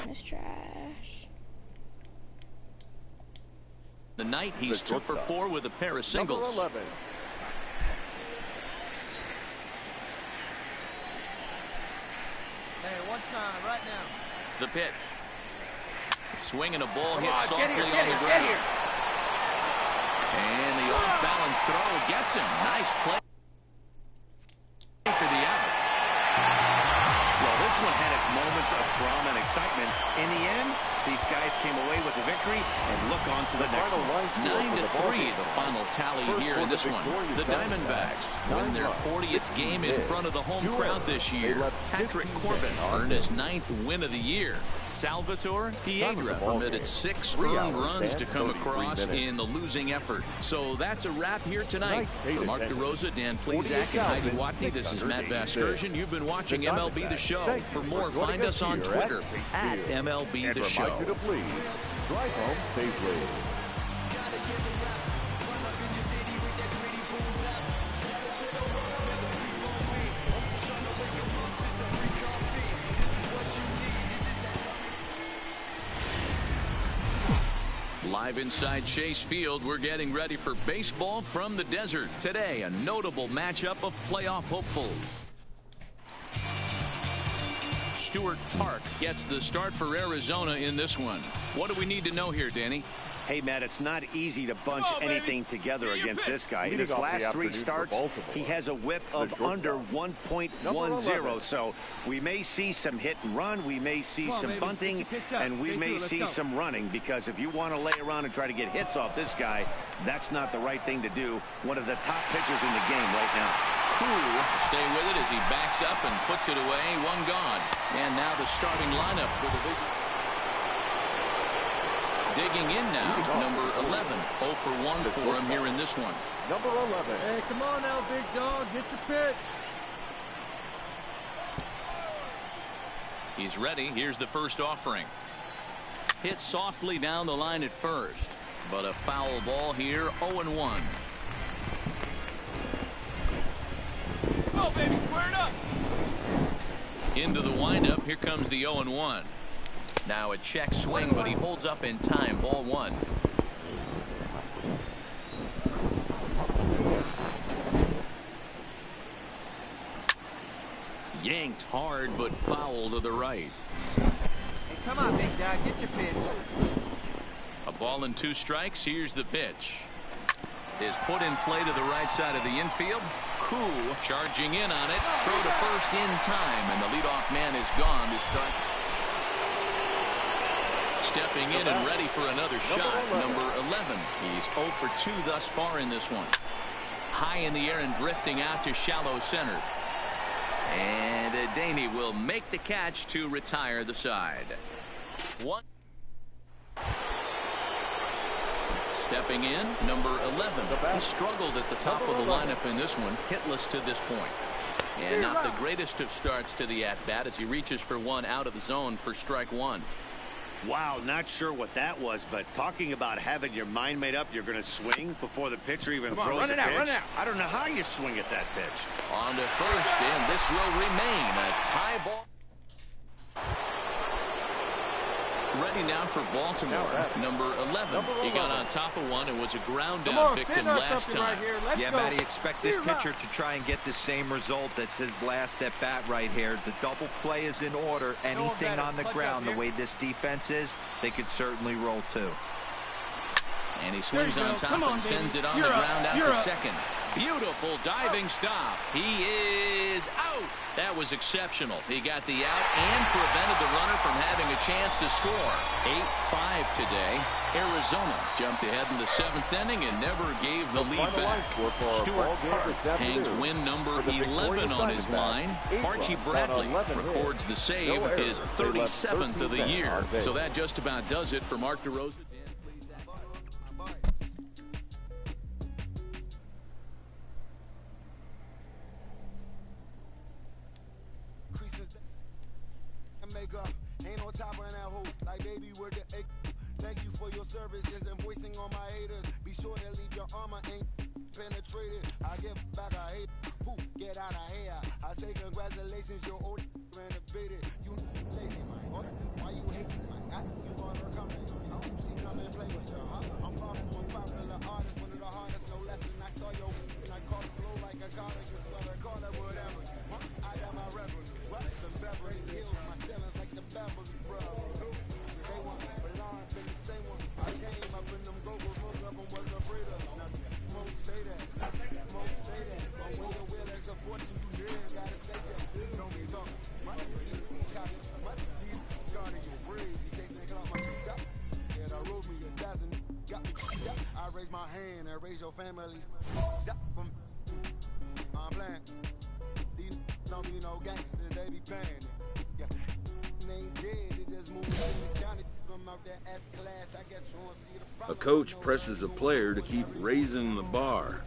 This trash. The night he's 2 for 4 with a pair of singles. Number 11. Hey, 1 time. Right now. The pitch. Swinging a ball hit softly on the ground. And the off-balance throw gets him. Nice play for the out. Well, this one had its moments of drama and excitement. In the end, these guys came away with the victory, and look on to the next one. 9-3, the final tally here in this one. The Diamondbacks win their 40th game in front of the home crowd this year. Patrick Corbin earned his 9th win of the year. Salvatore Piedra permitted 6 earned runs to come across in the losing effort. So that's a wrap here tonight. For Mark DeRosa, Dan Plezak, and Heidi Watney, this is Matt Vasgersian. You've been watching MLB The Show. For more, find us on Twitter at MLB The Show. You to please drive home safely. Live Live inside Chase Field, we're getting ready for baseball from the desert. Today, a notable matchup of playoff hopefuls. Stewart Park gets the start for Arizona in this one. What do we need to know here, Danny? Hey, Matt, it's not easy to bunch anything together against this guy. In his last 3 starts, he has a whip of under 1.10. So we may see some hit and run. We may see some bunting, and we may see some running, because if you want to lay around and try to get hits off this guy, that's not the right thing to do. One of the top pitchers in the game right now. Cool. Stay with it as he backs up and puts it away. One gone. And now the starting lineup for the big. Digging in now, number 11. 0 for 1 for him here in this one. Number 11. Hey, come on now, big dog. Get your pitch. He's ready. Here's the first offering. Hit softly down the line at first. But a foul ball here, 0-1. Oh, baby, square it up. Into the windup. Here comes the 0-1. Now a check swing, but he holds up in time. Ball 1. Yanked hard, but foul to the right. Hey, come on, big dog. Get your pitch. A ball and 2 strikes. Here's the pitch. Is put in play to the right side of the infield. Cool charging in on it. Throw to first in time, and the leadoff man is gone to start. Stepping in and ready for another shot, number 11. He's 0 for 2 thus far in this one. High in the air and drifting out to shallow center. And Daney will make the catch to retire the side. 1. Stepping in, number 11. He struggled at the top of the lineup in this one, hitless to this point. And not the greatest of starts to the at-bat as he reaches for one out of the zone for strike 1. Wow, not sure what that was, but talking about having your mind made up, you're going to swing before the pitcher even throws a pitch. Run it out. I don't know how you swing at that pitch. On to first, and this will remain a tie ball. Ready now for Baltimore, number 11. He got on top of one and was a ground out victim last time. Right Yeah, Matty, expect this pitcher to try and get the same result as his last at bat right here. The double play is in order. Anything on the ground, the way this defense is, they could certainly roll too. And he swings on top and sends it on the ground out to second. Beautiful diving stop. He is out. That was exceptional. He got the out and prevented the runner from having a chance to score. 8-5 today. Arizona jumped ahead in the 7th inning and never gave the lead back. Stewart Park hangs win number 11 on his line. Archie Bradley records the save, his 37th of the year. So that just about does it for Mark DeRosa. Ain't no top on that hoop, like baby with the egg. Thank you for your services and voicing on my haters. Be sure to leave your armor ain't penetrated. I get back, I hate. Poof, get out of here. I say congratulations, you're old renovated. You lazy, man. What? Why you hate me, man? You want her come in, huh? She come and play with you, huh? I'm far from a popular artist, one of the hardest, no less than I saw your and I caught the flow like a college, just got a call it whatever. Huh? I got my revenue. What? The Beverly Hills, my ceilings like the Beverly Brothers. They want me belong, been the same one. I came up in them go-go's, most of them was afraid of nothing. Won't say that, won't say that. But when your will is a fortune, you live, gotta say that. Don't be talking, much these copies, much these guarding your brain. These chasing and clock my feet up. Yeah, I wrote me a dozen, got me beat up. I raise my hand and raise your family. I'm playing. These don't be no gangsters, they be paying it. Yeah. A coach presses a player to keep raising the bar.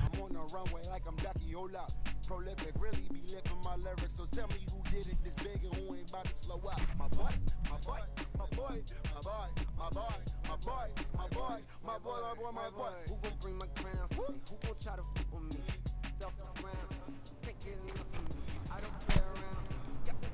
I'm on the runway like I'm Ducky, hold up. Prolific, really be lifting my lyrics. So tell me who did it this big and who ain't about to slow up. My boy, my boy, my boy, my boy, my boy, my boy, my boy, my boy, my boy, my boy. Who gon' bring my crown? Who gon' try to fuck with me? Off the ground, can't get enough of me. I don't play around. Got me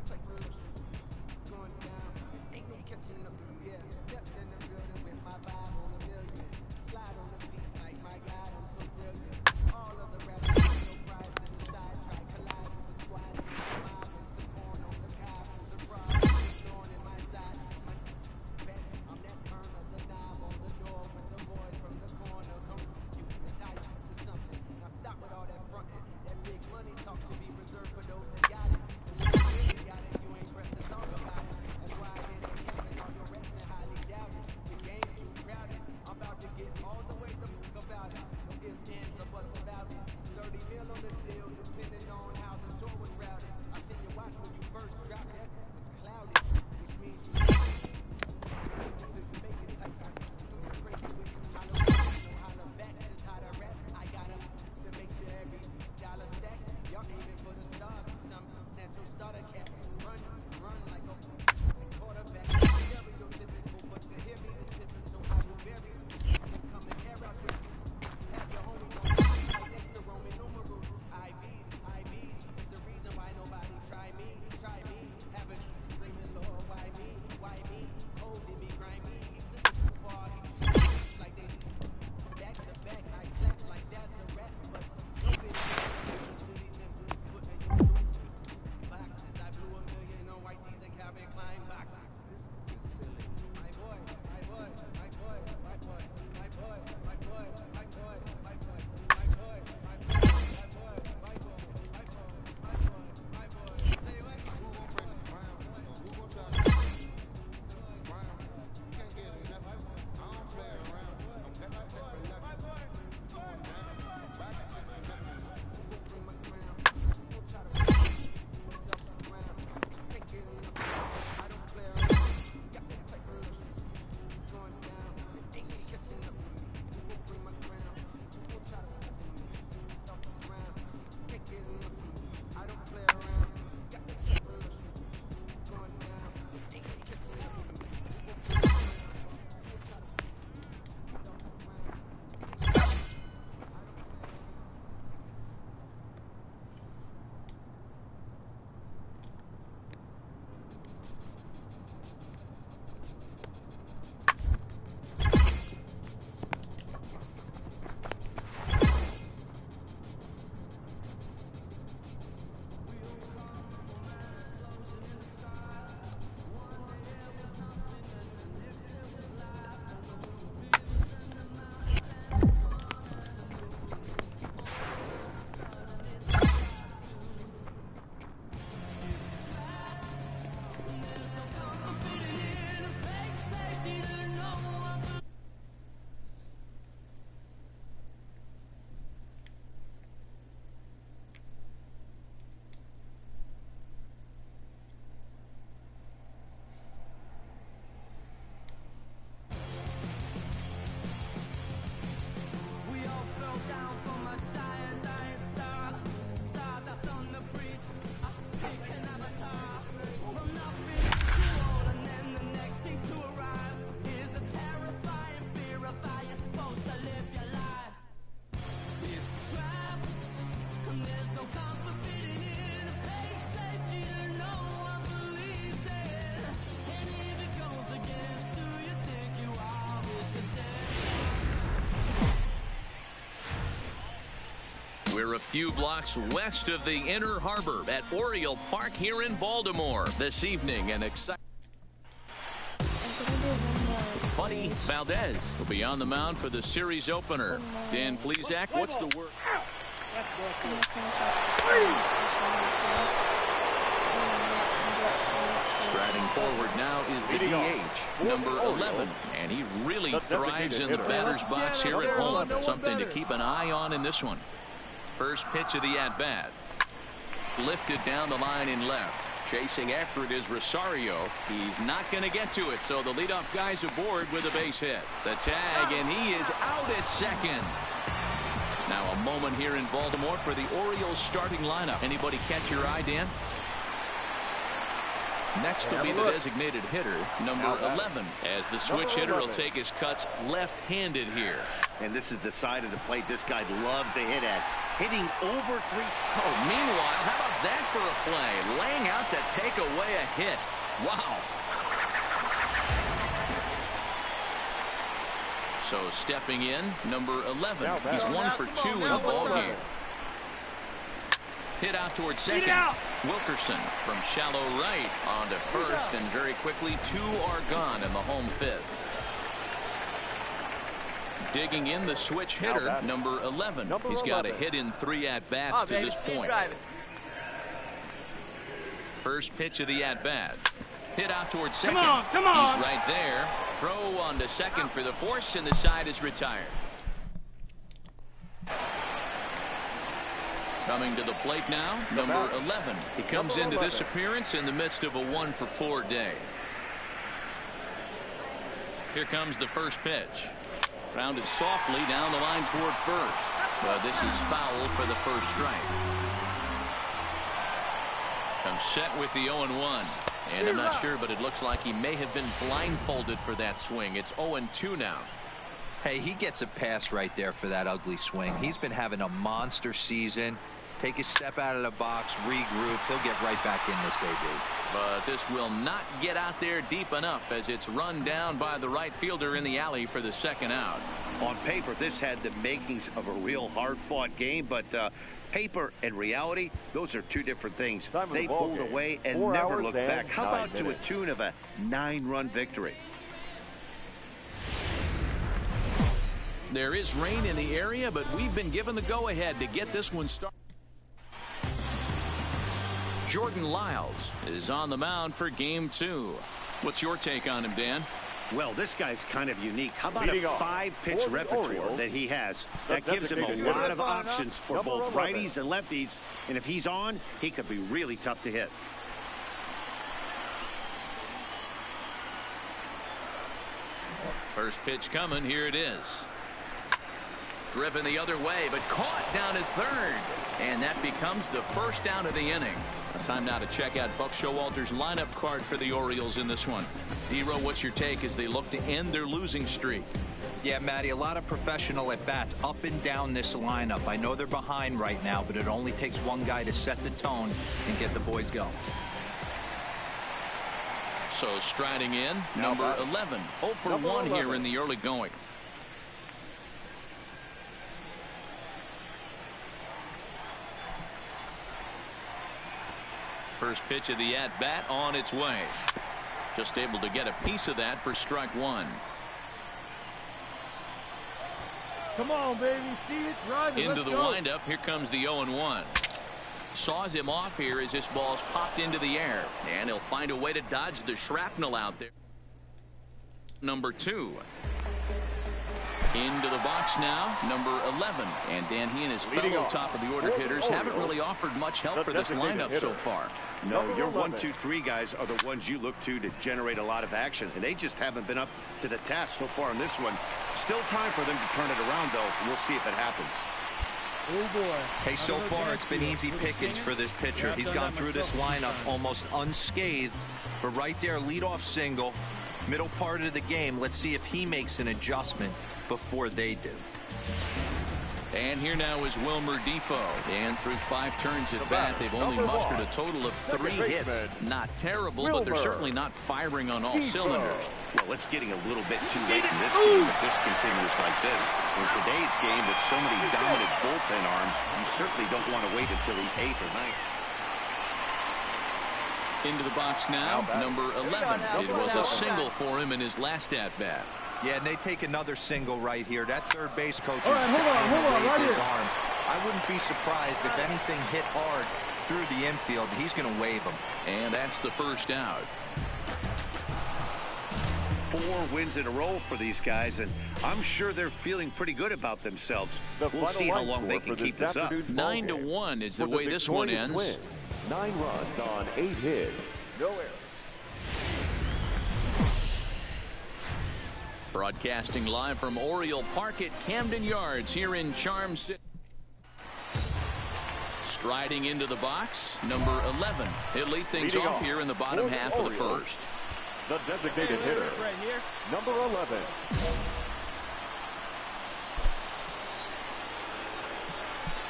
a few blocks west of the Inner Harbor at Oriole Park here in Baltimore this evening. An exciting Buddy Valdez will be on the mound for the series opener. Dan Plesac, what's the word? Striding forward now is the DH, number 11, and he really thrives in the batter's box here at home. Something to keep an eye on in this one. First pitch of the at-bat. Lifted down the line in left. Chasing after it is Rosario. He's not going to get to it, so the leadoff guy's aboard with a base hit. The tag, and he is out at second. Now a moment here in Baltimore for the Orioles starting lineup. Anybody catch your eye, Dan? Next will be the designated hitter, number 11, as the switch hitter will take his cuts left-handed here. And this is the side of the plate this guy loves to hit at. Hitting over 3. Oh, meanwhile, how about that for a play? Laying out to take away a hit. Wow. So stepping in, number 11. He's 1 for 2 in the ballgame. Hit out towards second. Wilkerson from shallow right on to first, and very quickly 2 are gone in the home fifth. Digging in the switch hitter, number 11. He's got a hit in 3 at-bats to this point. First pitch of the at-bat. Hit out towards second. Come on. He's right there. Throw on to second for the force, and the side is retired. Coming to the plate now, number 11. He comes into this appearance in the midst of a 1-for-4 day. Here comes the first pitch. Grounded softly down the line toward first. But this is foul for the first strike. Comes set with the 0-1. And I'm not sure, but it looks like he may have been blindfolded for that swing. It's 0-2 now. Hey, he gets a pass right there for that ugly swing. He's been having a monster season. Take a step out of the box, regroup. He'll get right back in this AB. But this will not get out there deep enough as it's run down by the right fielder in the alley for the second out. On paper, this had the makings of a real hard-fought game, but paper and reality, those are two different things. They pulled away and never looked back. How about to a tune of a 9-run victory? There is rain in the area, but we've been given the go-ahead to get this one started. Jordan Lyles is on the mound for game 2. What's your take on him, Dan? Well, this guy's kind of unique. How about a 5-pitch repertoire that he has? That gives him a lot of options for both righties and lefties. And if he's on, he could be really tough to hit. First pitch coming. Here it is. Driven the other way, but caught down at third. And that becomes the first down of the inning. Time now to check out Buck Showalter's lineup card for the Orioles in this one. D-Row, what's your take as they look to end their losing streak? Yeah, Matty, a lot of professional at-bats up and down this lineup. I know they're behind right now, but it only takes one guy to set the tone and get the boys going. So striding in, number 11. 0 for 1 here in the early going. First pitch of the at-bat on its way. Just able to get a piece of that for strike 1. Come on, baby. See it, drive it. Into the windup. Here comes the 0-1. Saws him off here as this ball's popped into the air. And he'll find a way to dodge the shrapnel out there. Number 2. Into the box now, number 11. And Dan, he and his fellow top-of-the-order hitters haven't really offered much help for this lineup so far. No, your 1, 2, 3 guys are the ones you look to generate a lot of action, and they just haven't been up to the task so far in this one. Still time for them to turn it around, though. We'll see if it happens. Oh, boy. Hey, so far it's been easy pickings for this pitcher. He's gone through this lineup almost unscathed. But right there, leadoff single, middle part of the game. Let's see if he makes an adjustment before they do. And here now is Wilmer Defoe. And through 5 turns at bat, they've only mustered a total of 3 hits. Not terrible, but they're certainly not firing on all cylinders. Well, it's getting a little bit too late in this game if this continues like this. In today's game, with so many dominant bullpen arms, you certainly don't want to wait until the 8th or 9th. Into the box now, number 11. It was a single for him in his last at-bat. Yeah, and they take another single right here. That third base coach is hold on, right here. arms. I wouldn't be surprised if anything hit hard through the infield. He's going to wave them. And that's the first out. 4 wins in a row for these guys, and I'm sure they're feeling pretty good about themselves. We'll see how long they can keep this up. 9-1 is the way this one ends. 9 runs on 8 hits. No error. Broadcasting live from Oriole Park at Camden Yards here in Charm City. Striding into the box, number 11. He'll lead things off here in the bottom half of the first. The designated hitter, number 11.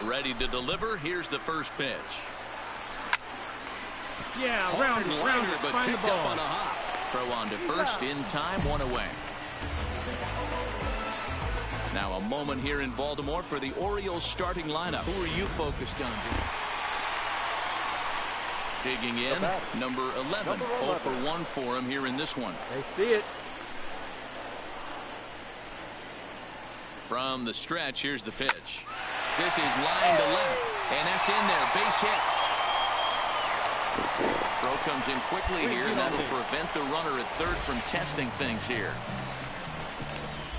Ready to deliver. Here's the first pitch. Yeah, round it, but find the picked up ball. on a hop. Throw on to first in time, 1 away. Now a moment here in Baltimore for the Orioles starting lineup. Who are you focused on, Jim? Digging in, number 11. 0 for 1 for him here in this one. They see it. From the stretch, here's the pitch. This is line to left, and that's in there. Base hit. Throw comes in quickly here, and that'll prevent the runner at third from testing things here.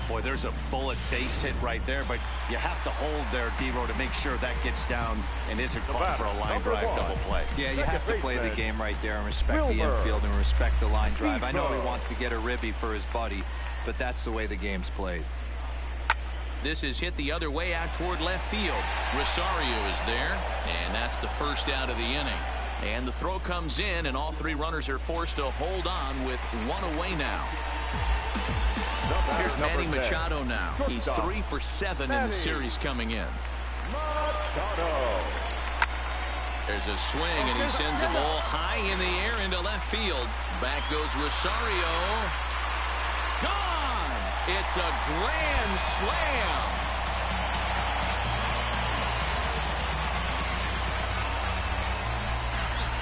Boy, there's a bullet base hit right there, but you have to hold there, Devo, to make sure that gets down and isn't caught for a line drive double play. Yeah, you have to play the game right there and respect the infield and respect the line drive. I know he wants to get a ribby for his buddy, but that's the way the game's played. This is hit the other way out toward left field. Rosario is there, and that's the first out of the inning. And the throw comes in, and all 3 runners are forced to hold on with 1 away now. Here's Manny Machado now. He's 3 for 7 in the series coming in. There's a swing, and he sends a ball high in the air into left field. Back goes Rosario. Gone! It's a grand slam.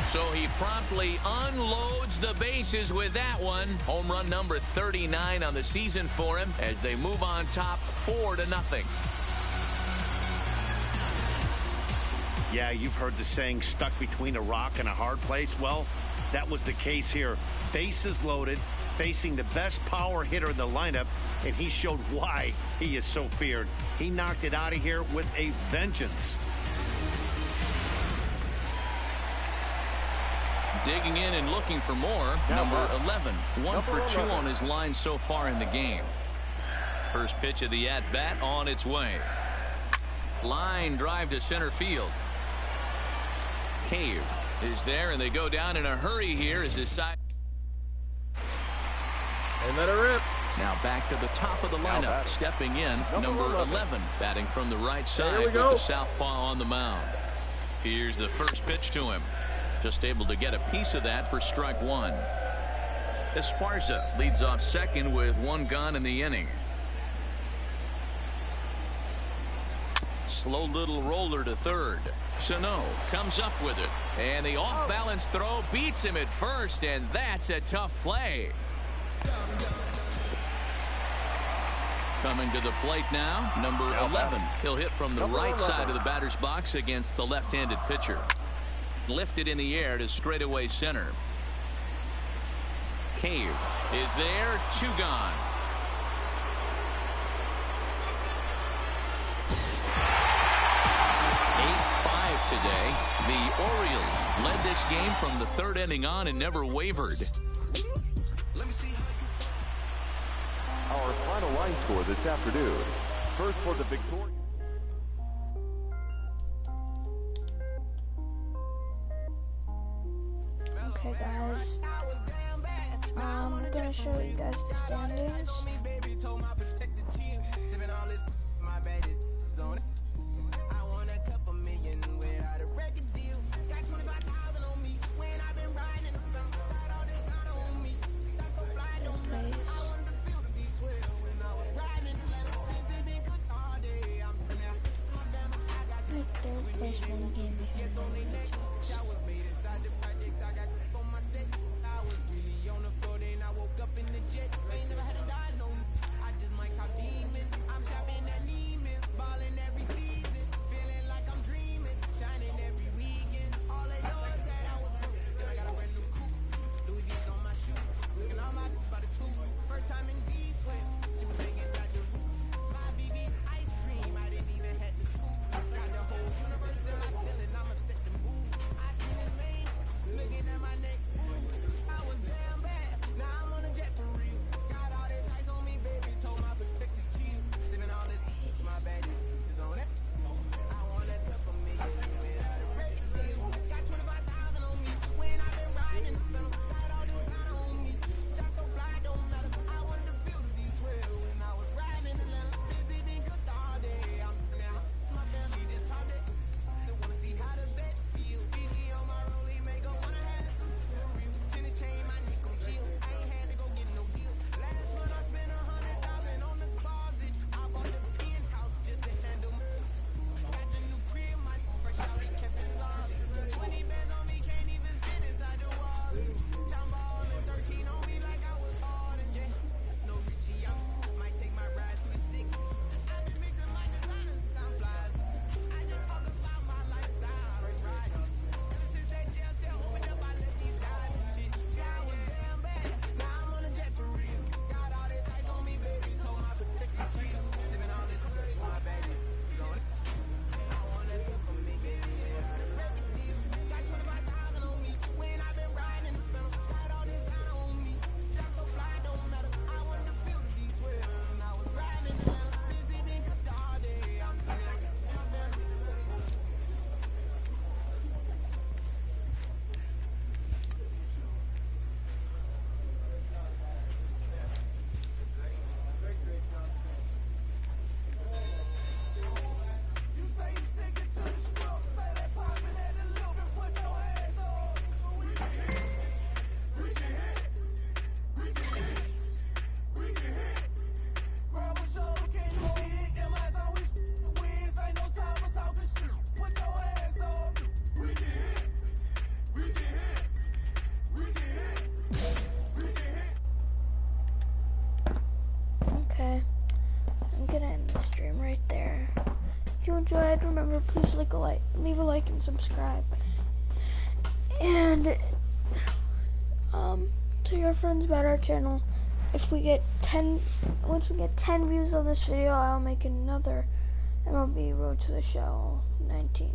So he promptly unloads the bases with that one. Home run number 39 on the season for him as they move on top 4-0. Yeah, you've heard the saying, stuck between a rock and a hard place. Well, that was the case here. Bases loaded, facing the best power hitter in the lineup, and he showed why he is so feared. He knocked it out of here with a vengeance. Digging in and looking for more, number 11. 1 for 2 on his line so far in the game. First pitch of the at-bat on its way. Line drive to center field. Cave is there, and they go down in a hurry here as his side. And let it rip. Now back to the top of the lineup. Stepping in, number 11. Batting from the right side with the southpaw on the mound. Here's the first pitch to him. Just able to get a piece of that for strike 1. Esparza leads off second with 1 gone in the inning. Slow little roller to third. Sano comes up with it, and the off-balance throw beats him at first, and that's a tough play. Coming to the plate now, number 11. He'll hit from the right side of the batter's box against the left-handed pitcher. Lifted in the air to straightaway center. Cave is there. 2 gone. Today, the Orioles led this game from the 3rd inning on and never wavered. Our final line score this afternoon. First for the victory. Okay, guys. I'm gonna show you guys the standings. enjoyed, remember, please leave a like and subscribe. And tell your friends about our channel. If we get once we get 10 views on this video, I'll make another MLB Road to the Show 19.